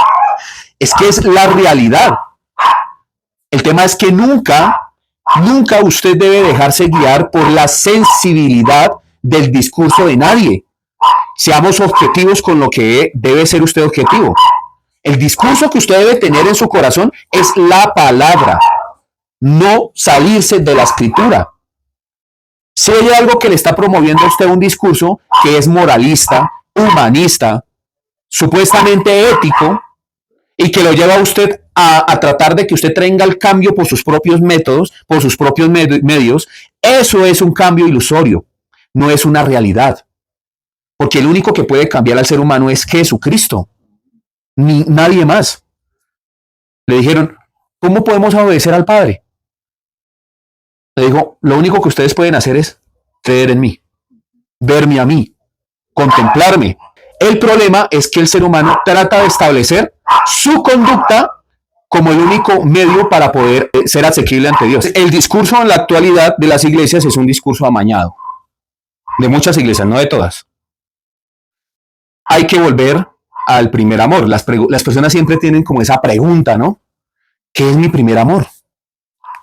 Es que es la realidad. El tema es que nunca usted debe dejarse guiar por la sensibilidad del discurso de nadie. Seamos objetivos con lo que debe ser usted objetivo. El discurso que usted debe tener en su corazón es la palabra, no salirse de la escritura. Si hay algo que le está promoviendo a usted un discurso que es moralista, humanista, supuestamente ético, y que lo lleva a usted a tratar de que usted tenga el cambio por sus propios métodos, por sus propios medios, eso es un cambio ilusorio, no es una realidad. Porque el único que puede cambiar al ser humano es Jesucristo, ni nadie más. Le dijeron, ¿cómo podemos obedecer al Padre? Le dijo, lo único que ustedes pueden hacer es creer en mí, verme a mí, contemplarme. El problema es que el ser humano trata de establecer su conducta como el único medio para poder ser asequible ante Dios. El discurso en la actualidad de las iglesias es un discurso amañado. De muchas iglesias, no de todas. Hay que volver al primer amor. Las personas siempre tienen como esa pregunta, ¿no? ¿Qué es mi primer amor?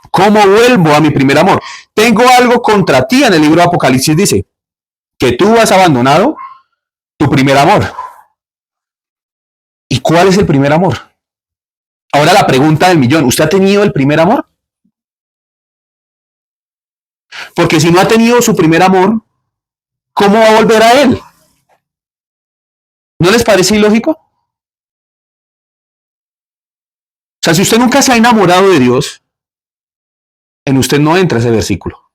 ¿Cómo vuelvo a mi primer amor? Tengo algo contra ti, en el libro de Apocalipsis dice que tú has abandonado tu primer amor. ¿Y cuál es el primer amor? Ahora la pregunta del millón, ¿usted ha tenido el primer amor? Porque si no ha tenido su primer amor, ¿cómo va a volver a él? ¿No les parece ilógico? O sea, si usted nunca se ha enamorado de Dios, En usted no entra ese versículo.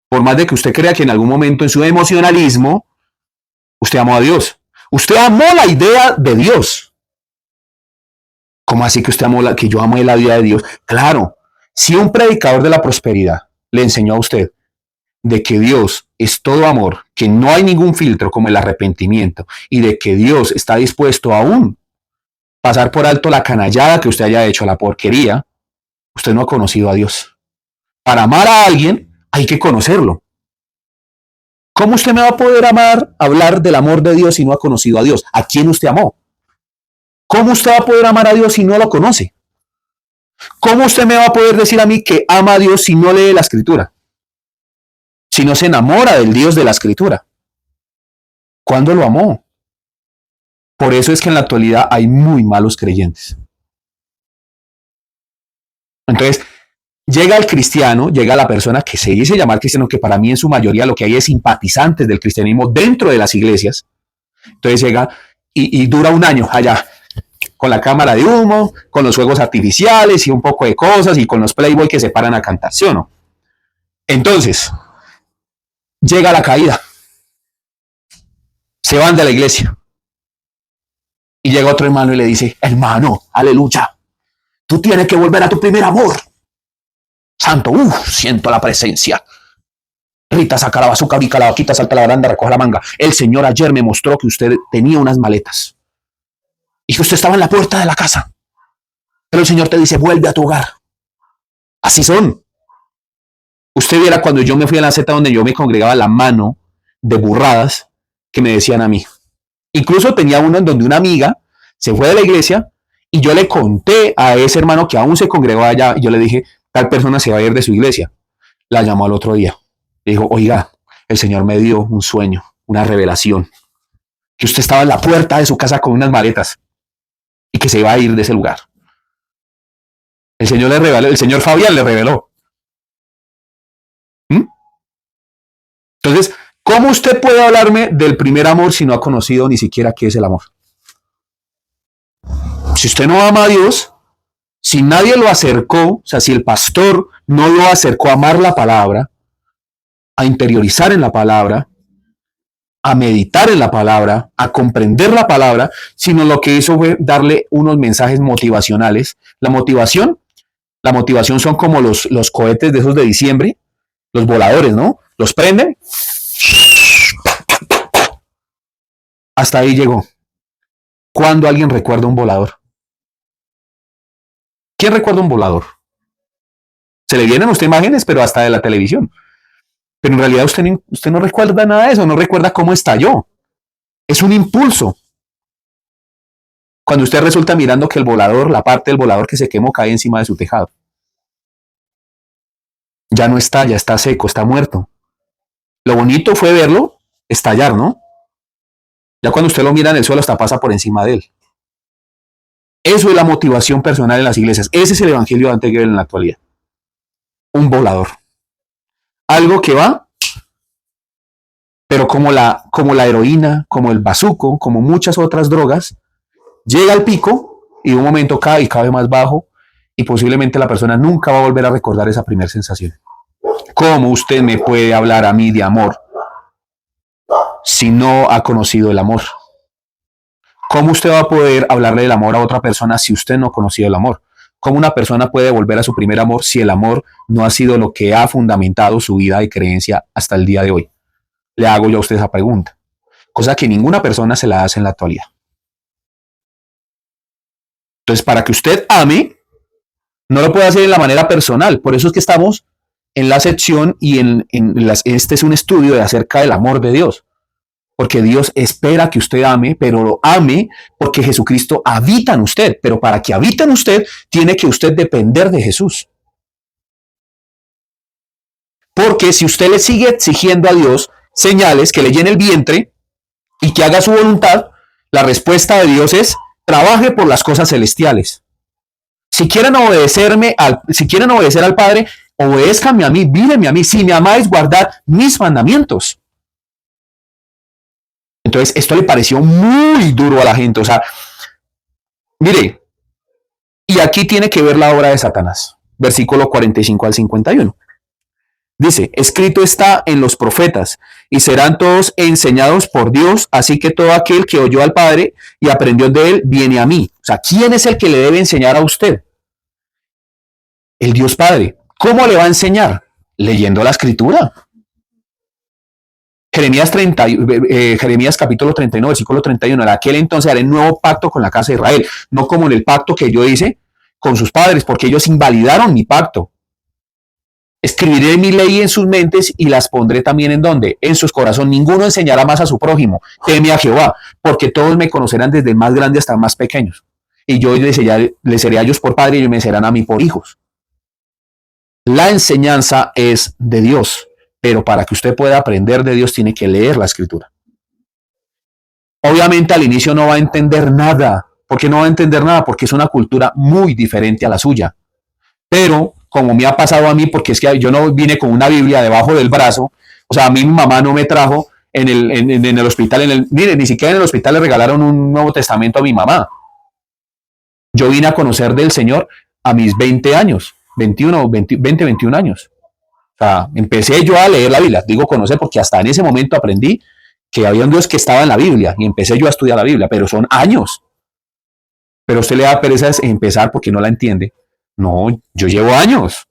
Por más de que usted crea que en algún momento en su emocionalismo usted amó a Dios. Usted amó la idea de Dios. ¿Cómo así que usted amó que yo amé la vida de Dios? Claro, si un predicador de la prosperidad le enseñó a usted de que Dios es todo amor, que no hay ningún filtro como el arrepentimiento y de que Dios está dispuesto aún pasar por alto la canallada que usted haya hecho, la porquería, usted no ha conocido a Dios. Para amar a alguien hay que conocerlo. ¿Cómo usted me va a poder hablar del amor de Dios si no ha conocido a Dios? ¿A quién usted amó? ¿Cómo usted va a poder amar a Dios si no lo conoce? ¿Cómo usted me va a poder decir a mí que ama a Dios si no lee la Escritura? Si no se enamora del Dios de la Escritura. ¿Cuándo lo amó? Por eso es que en la actualidad hay muy malos creyentes. Entonces, llega el cristiano, llega la persona que se dice llamar cristiano, que para mí en su mayoría lo que hay es simpatizantes del cristianismo dentro de las iglesias. Entonces llega y dura un año allá, con la cámara de humo, con los fuegos artificiales y un poco de cosas, y con los Playboy que se paran a cantar, ¿sí o no? Entonces, llega la caída. Se van de la iglesia. Y llega otro hermano y le dice, hermano, aleluya, tú tienes que volver a tu primer amor. Santo, siento la presencia. Rita, saca la bazuca, bica la vaquita, salta la baranda, recoge la manga. El Señor ayer me mostró que usted tenía unas maletas y que usted estaba en la puerta de la casa. Pero el Señor te dice, vuelve a tu hogar. Así son. Usted viera cuando yo me fui a la Z donde yo me congregaba la mano de burradas que me decían a mí. Incluso tenía uno en donde una amiga se fue de la iglesia y yo le conté a ese hermano que aún se congregaba allá y yo le dije, tal persona se va a ir de su iglesia. La llamó al otro día. Le dijo, oiga, el Señor me dio un sueño, una revelación, que usted estaba en la puerta de su casa con unas maletas y que se iba a ir de ese lugar. El Señor le reveló, el Señor Fabián le reveló. Entonces, ¿cómo usted puede hablarme del primer amor si no ha conocido ni siquiera qué es el amor? Si usted no ama a Dios, si nadie lo acercó, o sea, si el pastor no lo acercó a amar la palabra, a interiorizar en la palabra, a meditar en la palabra, a comprender la palabra, sino lo que hizo fue darle unos mensajes motivacionales. La motivación son como los cohetes de esos de diciembre, los voladores, ¿no? Los prenden. Hasta ahí llegó. ¿Cuándo alguien recuerda un volador? ¿Quién recuerda un volador? Se le vienen a usted imágenes, pero hasta de la televisión. Pero en realidad usted no recuerda nada de eso, no recuerda cómo estalló. Es un impulso. Cuando usted resulta mirando que el volador, la parte del volador que se quemó, cae encima de su tejado. Ya no está, ya está seco, está muerto. Lo bonito fue verlo estallar, ¿no? Ya cuando usted lo mira en el suelo, hasta pasa por encima de él. Eso es la motivación personal en las iglesias. Ese es el evangelio antes que en la actualidad. Un volador. Algo que va, pero como la heroína, como el bazuco, como muchas otras drogas, llega al pico y de un momento cae y cae más bajo y posiblemente la persona nunca va a volver a recordar esa primera sensación. ¿Cómo usted me puede hablar a mí de amor si no ha conocido el amor? ¿Cómo usted va a poder hablarle del amor a otra persona si usted no ha conocido el amor? ¿Cómo una persona puede volver a su primer amor si el amor no ha sido lo que ha fundamentado su vida de creencia hasta el día de hoy? Le hago yo a usted esa pregunta, cosa que ninguna persona se la hace en la actualidad. Entonces, para que usted ame, no lo puede hacer de la manera personal. Por eso es que estamos en la sección y este es un estudio de acerca del amor de Dios. Porque Dios espera que usted ame, pero lo ame porque Jesucristo habita en usted. Pero para que habite en usted, tiene que usted depender de Jesús. Porque si usted le sigue exigiendo a Dios señales, que le llene el vientre y que haga su voluntad, la respuesta de Dios es, trabaje por las cosas celestiales. Si quieren obedecer al Padre, obedézcanme a mí, mírenme a mí. Si me amáis, guardad mis mandamientos. Entonces, esto le pareció muy duro a la gente. Mire, y aquí tiene que ver la obra de Satanás. versículo 45 al 51. Dice, escrito está en los profetas, y serán todos enseñados por Dios, así que todo aquel que oyó al Padre y aprendió de él, viene a mí. O sea, ¿quién es el que le debe enseñar a usted? El Dios Padre. ¿Cómo le va a enseñar? Leyendo la Escritura. Jeremías capítulo 31, versículo 31. En aquel entonces haré un nuevo pacto con la casa de Israel, no como en el pacto que yo hice con sus padres, porque ellos invalidaron mi pacto. Escribiré mi ley en sus mentes y las pondré también en donde, en sus corazones. Ninguno enseñará más a su prójimo. Teme a Jehová, porque todos me conocerán desde el más grande hasta el más pequeños. Y yo les seré a ellos por padre y ellos me serán a mí por hijos. La enseñanza es de Dios, pero para que usted pueda aprender de Dios tiene que leer la Escritura. Obviamente al inicio no va a entender nada. ¿Por qué no va a entender nada? Porque es una cultura muy diferente a la suya. Pero como me ha pasado a mí, porque es que yo no vine con una Biblia debajo del brazo, o sea, a mí mi mamá no me trajo en el hospital, mire, ni siquiera en el hospital le regalaron un Nuevo Testamento a mi mamá. Yo vine a conocer del Señor a mis 20 años, 21 años. O sea, empecé yo a leer la Biblia, digo conocer porque hasta en ese momento aprendí que había un Dios que estaba en la Biblia y empecé yo a estudiar la Biblia, pero son años. Pero a usted le da pereza empezar porque no la entiende. No, yo llevo años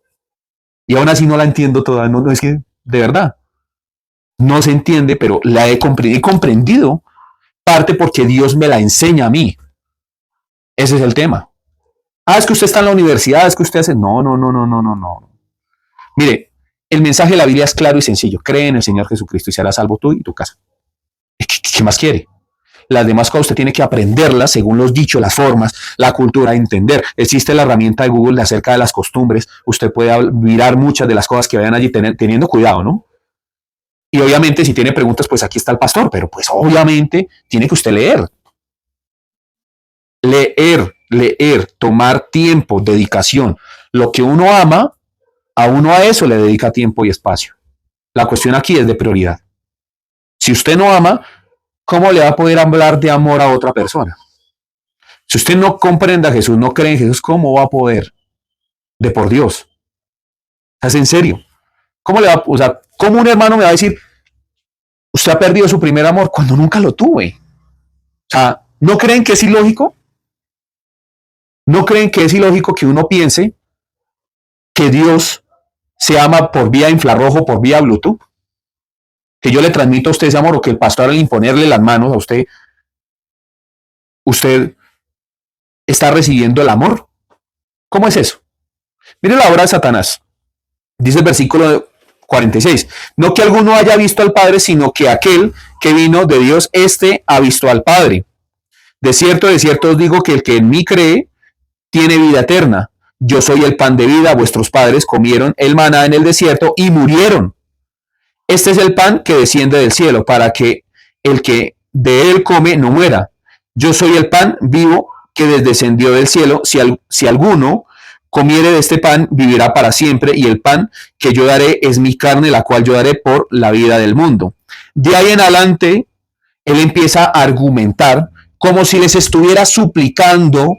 y aún así no la entiendo toda. No, es que de verdad no se entiende, pero la he comprendido parte porque Dios me la enseña a mí. Ese es el tema. Ah, es que usted está en la universidad, es que usted hace. No, no, no, no, no, no, no. Mire, el mensaje de la Biblia es claro y sencillo. Cree en el Señor Jesucristo y serás salvo tú y tu casa. ¿Qué más quiere? Las demás cosas usted tiene que aprenderlas según los dichos, las formas, la cultura, entender. Existe la herramienta de Google acerca de las costumbres. Usted puede mirar muchas de las cosas que vayan allí teniendo cuidado, ¿no? Y obviamente si tiene preguntas, pues aquí está el pastor, pero pues obviamente tiene que usted leer. Leer, tomar tiempo, dedicación. Lo que uno ama, a uno a eso le dedica tiempo y espacio. La cuestión aquí es de prioridad. Si usted no ama, ¿cómo le va a poder hablar de amor a otra persona? Si usted no comprende a Jesús, no cree en Jesús, ¿cómo va a poder? De por Dios. ¿Es en serio? ¿Cómo le va, o sea, cómo un hermano me va a decir, usted ha perdido su primer amor cuando nunca lo tuve? O sea, ¿no creen que es ilógico? ¿No creen que es ilógico que uno piense que Dios se ama por vía infrarrojo, por vía Bluetooth? Que yo le transmito a usted ese amor o que el pastor al imponerle las manos a usted, usted está recibiendo el amor. ¿Cómo es eso? Mire la obra de Satanás. Dice el versículo 46. No que alguno haya visto al Padre, sino que aquel que vino de Dios, éste ha visto al Padre. De cierto os digo que el que en mí cree tiene vida eterna. Yo soy el pan de vida. Vuestros padres comieron el maná en el desierto y murieron. Este es el pan que desciende del cielo, para que el que de él come no muera. Yo soy el pan vivo que descendió del cielo. Si alguno comiere de este pan, vivirá para siempre, y el pan que yo daré es mi carne, la cual yo daré por la vida del mundo. De ahí en adelante, él empieza a argumentar como si les estuviera suplicando,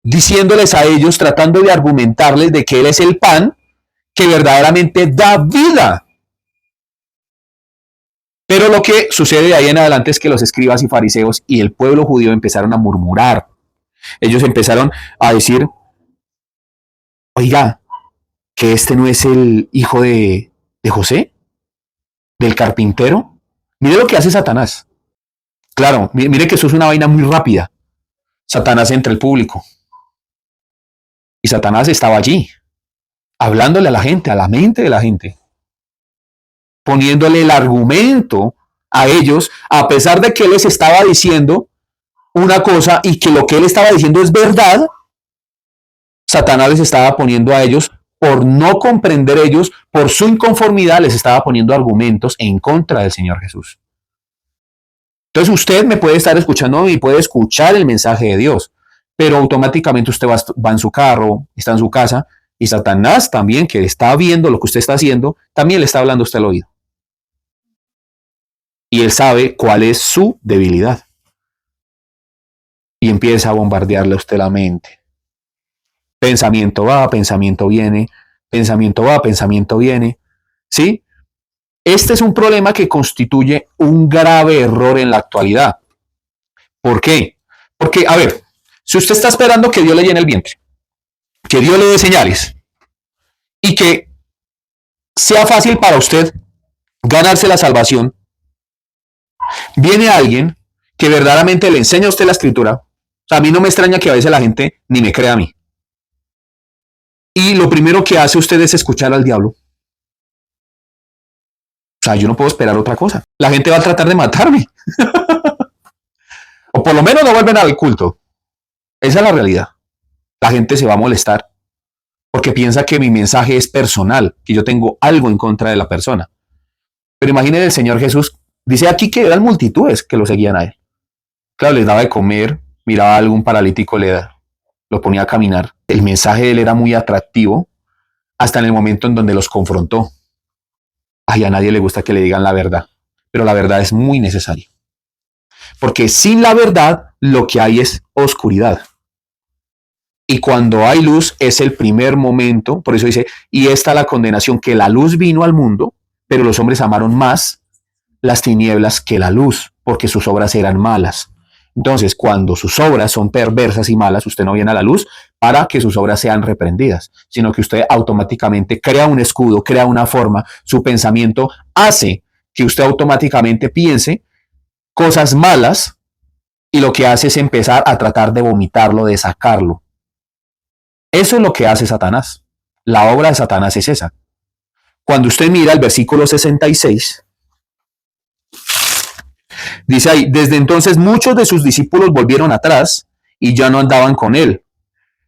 diciéndoles a ellos, tratando de argumentarles de que él es el pan que verdaderamente da vida. Pero lo que sucede de ahí en adelante es que los escribas y fariseos y el pueblo judío empezaron a murmurar. Ellos empezaron a decir, oiga, que este no es el hijo de José, del carpintero. Mire lo que hace Satanás. Claro, mire que eso es una vaina muy rápida. Satanás entra al público. Y Satanás estaba allí, hablándole a la gente, a la mente de la gente, poniéndole el argumento a ellos, a pesar de que él les estaba diciendo una cosa y que lo que él estaba diciendo es verdad. Satanás les estaba poniendo a ellos, por no comprender ellos, por su inconformidad, les estaba poniendo argumentos en contra del Señor Jesús. Entonces usted me puede estar escuchando y puede escuchar el mensaje de Dios, pero automáticamente usted va en su carro, está en su casa, y Satanás también, que está viendo lo que usted está haciendo, también le está hablando a usted al oído. Y él sabe cuál es su debilidad. Y empieza a bombardearle a usted la mente. Pensamiento va, pensamiento viene, pensamiento va, pensamiento viene. ¿Sí? Este es un problema que constituye un grave error en la actualidad. ¿Por qué? Porque, a ver, si usted está esperando que Dios le llene el vientre, que Dios le dé señales y que sea fácil para usted ganarse la salvación, viene alguien que verdaderamente le enseña a usted la escritura. O sea, a mí no me extraña que a veces la gente ni me crea a mí. Y lo primero que hace usted es escuchar al diablo. O sea, yo no puedo esperar otra cosa. La gente va a tratar de matarme. O por lo menos no vuelven al culto. Esa es la realidad. La gente se va a molestar porque piensa que mi mensaje es personal, que yo tengo algo en contra de la persona. Pero imagínense el Señor Jesús, dice aquí que eran multitudes que lo seguían a él. Claro, les daba de comer, miraba a algún paralítico, lo ponía a caminar. El mensaje de él era muy atractivo hasta en el momento en donde los confrontó. Ay, a nadie le gusta que le digan la verdad, pero la verdad es muy necesaria. Porque sin la verdad lo que hay es oscuridad. Y cuando hay luz es el primer momento, por eso dice, y esta la condenación, que la luz vino al mundo, pero los hombres amaron más las tinieblas que la luz, porque sus obras eran malas. Entonces, cuando sus obras son perversas y malas, usted no viene a la luz para que sus obras sean reprendidas, sino que usted automáticamente crea un escudo, crea una forma, su pensamiento hace que usted automáticamente piense cosas malas y lo que hace es empezar a tratar de vomitarlo, de sacarlo. Eso es lo que hace Satanás. La obra de Satanás es esa. Cuando usted mira el versículo 66, dice ahí, desde entonces muchos de sus discípulos volvieron atrás y ya no andaban con él.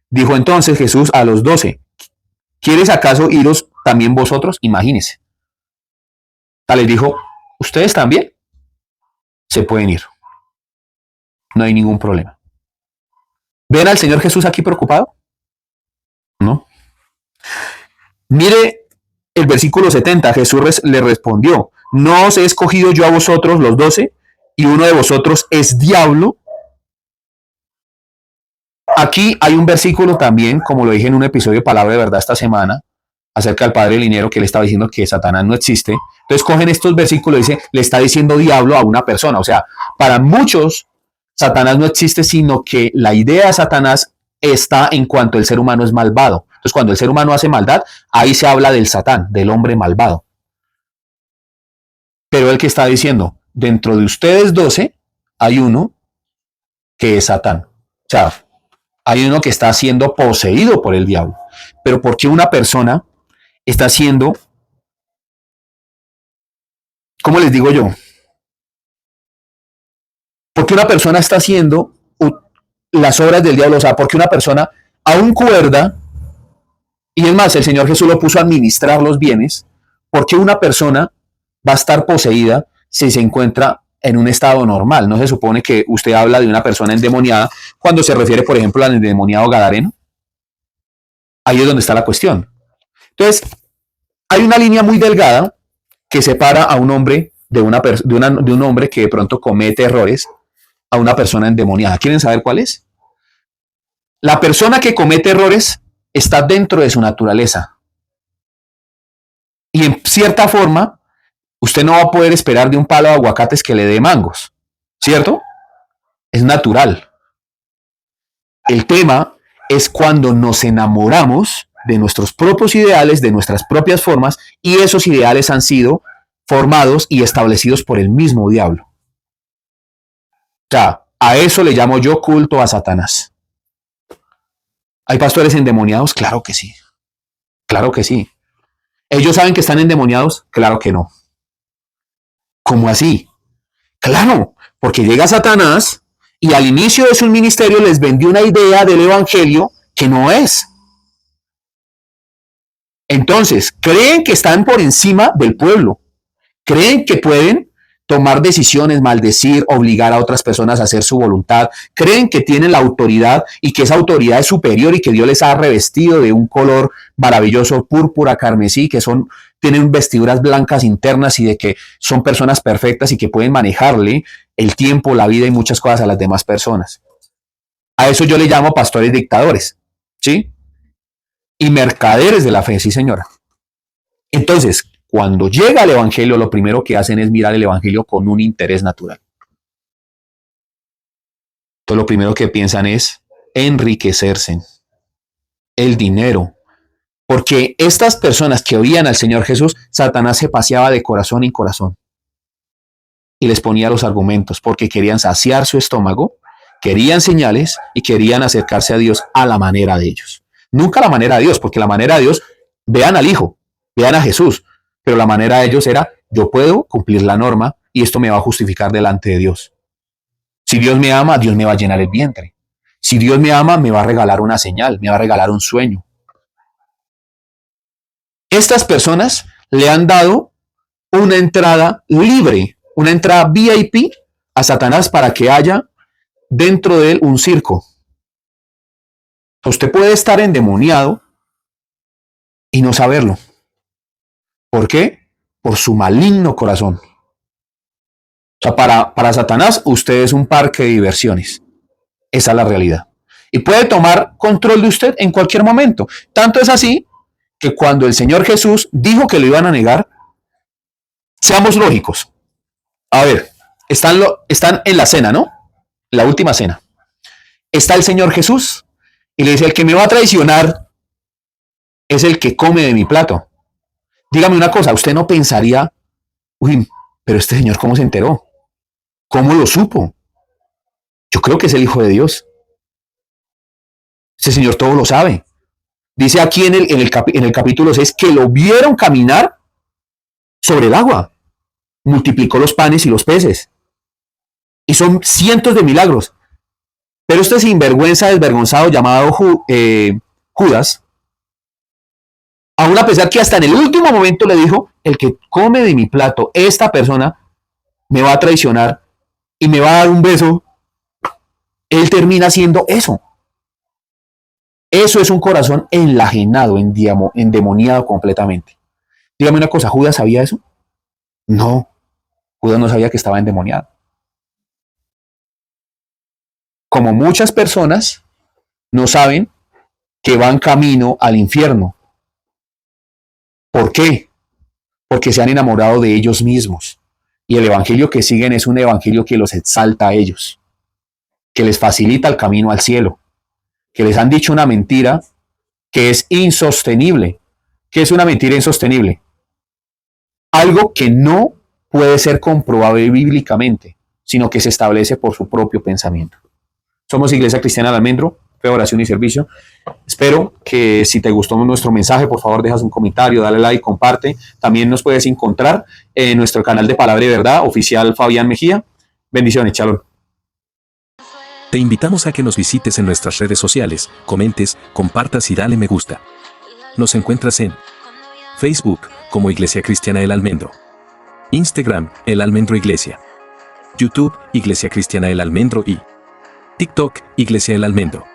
Dijo entonces Jesús a los 12, ¿quieres acaso iros también vosotros? Imagínense. Les dijo, ¿ustedes también? Se pueden ir. No hay ningún problema. ¿Ven al Señor Jesús aquí preocupado? No. Mire el versículo 70, Jesús le respondió, ¿no os he escogido yo a vosotros los 12 y uno de vosotros es diablo? Aquí hay un versículo también, como lo dije en un episodio de Palabra de Verdad esta semana, acerca del padre Linero, que le estaba diciendo que Satanás no existe. Entonces cogen estos versículos y dice, le está diciendo diablo a una persona. O sea, para muchos, Satanás no existe, sino que la idea de Satanás está en cuanto el ser humano es malvado. Entonces, cuando el ser humano hace maldad, ahí se habla del Satán, del hombre malvado. Pero el que está diciendo, dentro de ustedes 12, hay uno que es Satán. O sea, hay uno que está siendo poseído por el diablo. Pero ¿por qué una persona está siendo, cómo les digo yo? ¿Por qué una persona está haciendo las obras del diablo? O sea, ¿por qué una persona aún cuerda, y es más, el Señor Jesús lo puso a administrar los bienes, ¿por qué una persona va a estar poseída si se encuentra en un estado normal? ¿No se supone que usted habla de una persona endemoniada cuando se refiere, por ejemplo, al endemoniado gadareno? Ahí es donde está la cuestión. Entonces, hay una línea muy delgada que separa a un hombre de un hombre que de pronto comete errores a una persona endemoniada. ¿Quieren saber cuál es? La persona que comete errores está dentro de su naturaleza. Y en cierta forma, usted no va a poder esperar de un palo de aguacates que le dé mangos, ¿cierto? Es natural. El tema es cuando nos enamoramos de nuestros propios ideales, de nuestras propias formas, y esos ideales han sido formados y establecidos por el mismo diablo. O sea, a eso le llamo yo culto a Satanás. ¿Hay pastores endemoniados? Claro que sí. Claro que sí. ¿Ellos saben que están endemoniados? Claro que no. ¿Cómo así? Claro, porque llega Satanás y al inicio de su ministerio les vendió una idea del evangelio que no es. Entonces, creen que están por encima del pueblo. Creen que pueden tomar decisiones, maldecir, obligar a otras personas a hacer su voluntad. Creen que tienen la autoridad y que esa autoridad es superior y que Dios les ha revestido de un color maravilloso, púrpura, carmesí, que tienen vestiduras blancas internas y de que son personas perfectas y que pueden manejarle el tiempo, la vida y muchas cosas a las demás personas. A eso yo le llamo pastores dictadores, ¿sí? y mercaderes de la fe, sí señora. Entonces, cuando llega el Evangelio, lo primero que hacen es mirar el Evangelio con un interés natural. Entonces, lo primero que piensan es enriquecerse, el dinero. Porque estas personas que oían al Señor Jesús, Satanás se paseaba de corazón en corazón y les ponía los argumentos porque querían saciar su estómago, querían señales y querían acercarse a Dios a la manera de ellos. Nunca a la manera de Dios, porque la manera de Dios, vean al Hijo, vean a Jesús, pero la manera de ellos era, yo puedo cumplir la norma y esto me va a justificar delante de Dios. Si Dios me ama, Dios me va a llenar el vientre. Si Dios me ama, me va a regalar una señal, me va a regalar un sueño. Estas personas le han dado una entrada libre, una entrada VIP a Satanás para que haya dentro de él un circo. Usted puede estar endemoniado y no saberlo. ¿Por qué? Por su maligno corazón. O sea, para Satanás usted es un parque de diversiones. Esa es la realidad. Y puede tomar control de usted en cualquier momento. Tanto es así que cuando el Señor Jesús dijo que lo iban a negar, seamos lógicos. A ver, están en la cena, ¿no? La última cena. Está el Señor Jesús y le dice, el que me va a traicionar es el que come de mi plato. Dígame una cosa, usted no pensaría, uy, pero este señor ¿cómo se enteró? ¿Cómo lo supo? Yo creo que es el Hijo de Dios. Ese señor todo lo sabe. Dice aquí en el capítulo 6 que lo vieron caminar sobre el agua. Multiplicó los panes y los peces. Y son cientos de milagros. Pero este sinvergüenza desvergonzado llamado Judas, aún a pesar que hasta en el último momento le dijo, el que come de mi plato, esta persona me va a traicionar y me va a dar un beso, él termina haciendo eso. Eso es un corazón enajenado, endemoniado completamente. Dígame una cosa, ¿Judas sabía eso? No, Judas no sabía que estaba endemoniado. Como muchas personas no saben que van camino al infierno. ¿Por qué? Porque se han enamorado de ellos mismos. Y el evangelio que siguen es un evangelio que los exalta a ellos, que les facilita el camino al cielo, que les han dicho una mentira que es insostenible. ¿Qué es una mentira insostenible? Algo que no puede ser comprobable bíblicamente, sino que se establece por su propio pensamiento. Somos Iglesia Cristiana del Almendro, Fe, Oración y Servicio. Espero que si te gustó nuestro mensaje, por favor dejas un comentario, dale like, comparte. También nos puedes encontrar en nuestro canal de Palabra y Verdad, oficial Fabián Mejía. Bendiciones, shalom. Te invitamos a que nos visites en nuestras redes sociales, comentes, compartas y dale me gusta. Nos encuentras en Facebook como Iglesia Cristiana El Almendro, Instagram El Almendro Iglesia, YouTube Iglesia Cristiana El Almendro y TikTok Iglesia El Almendro.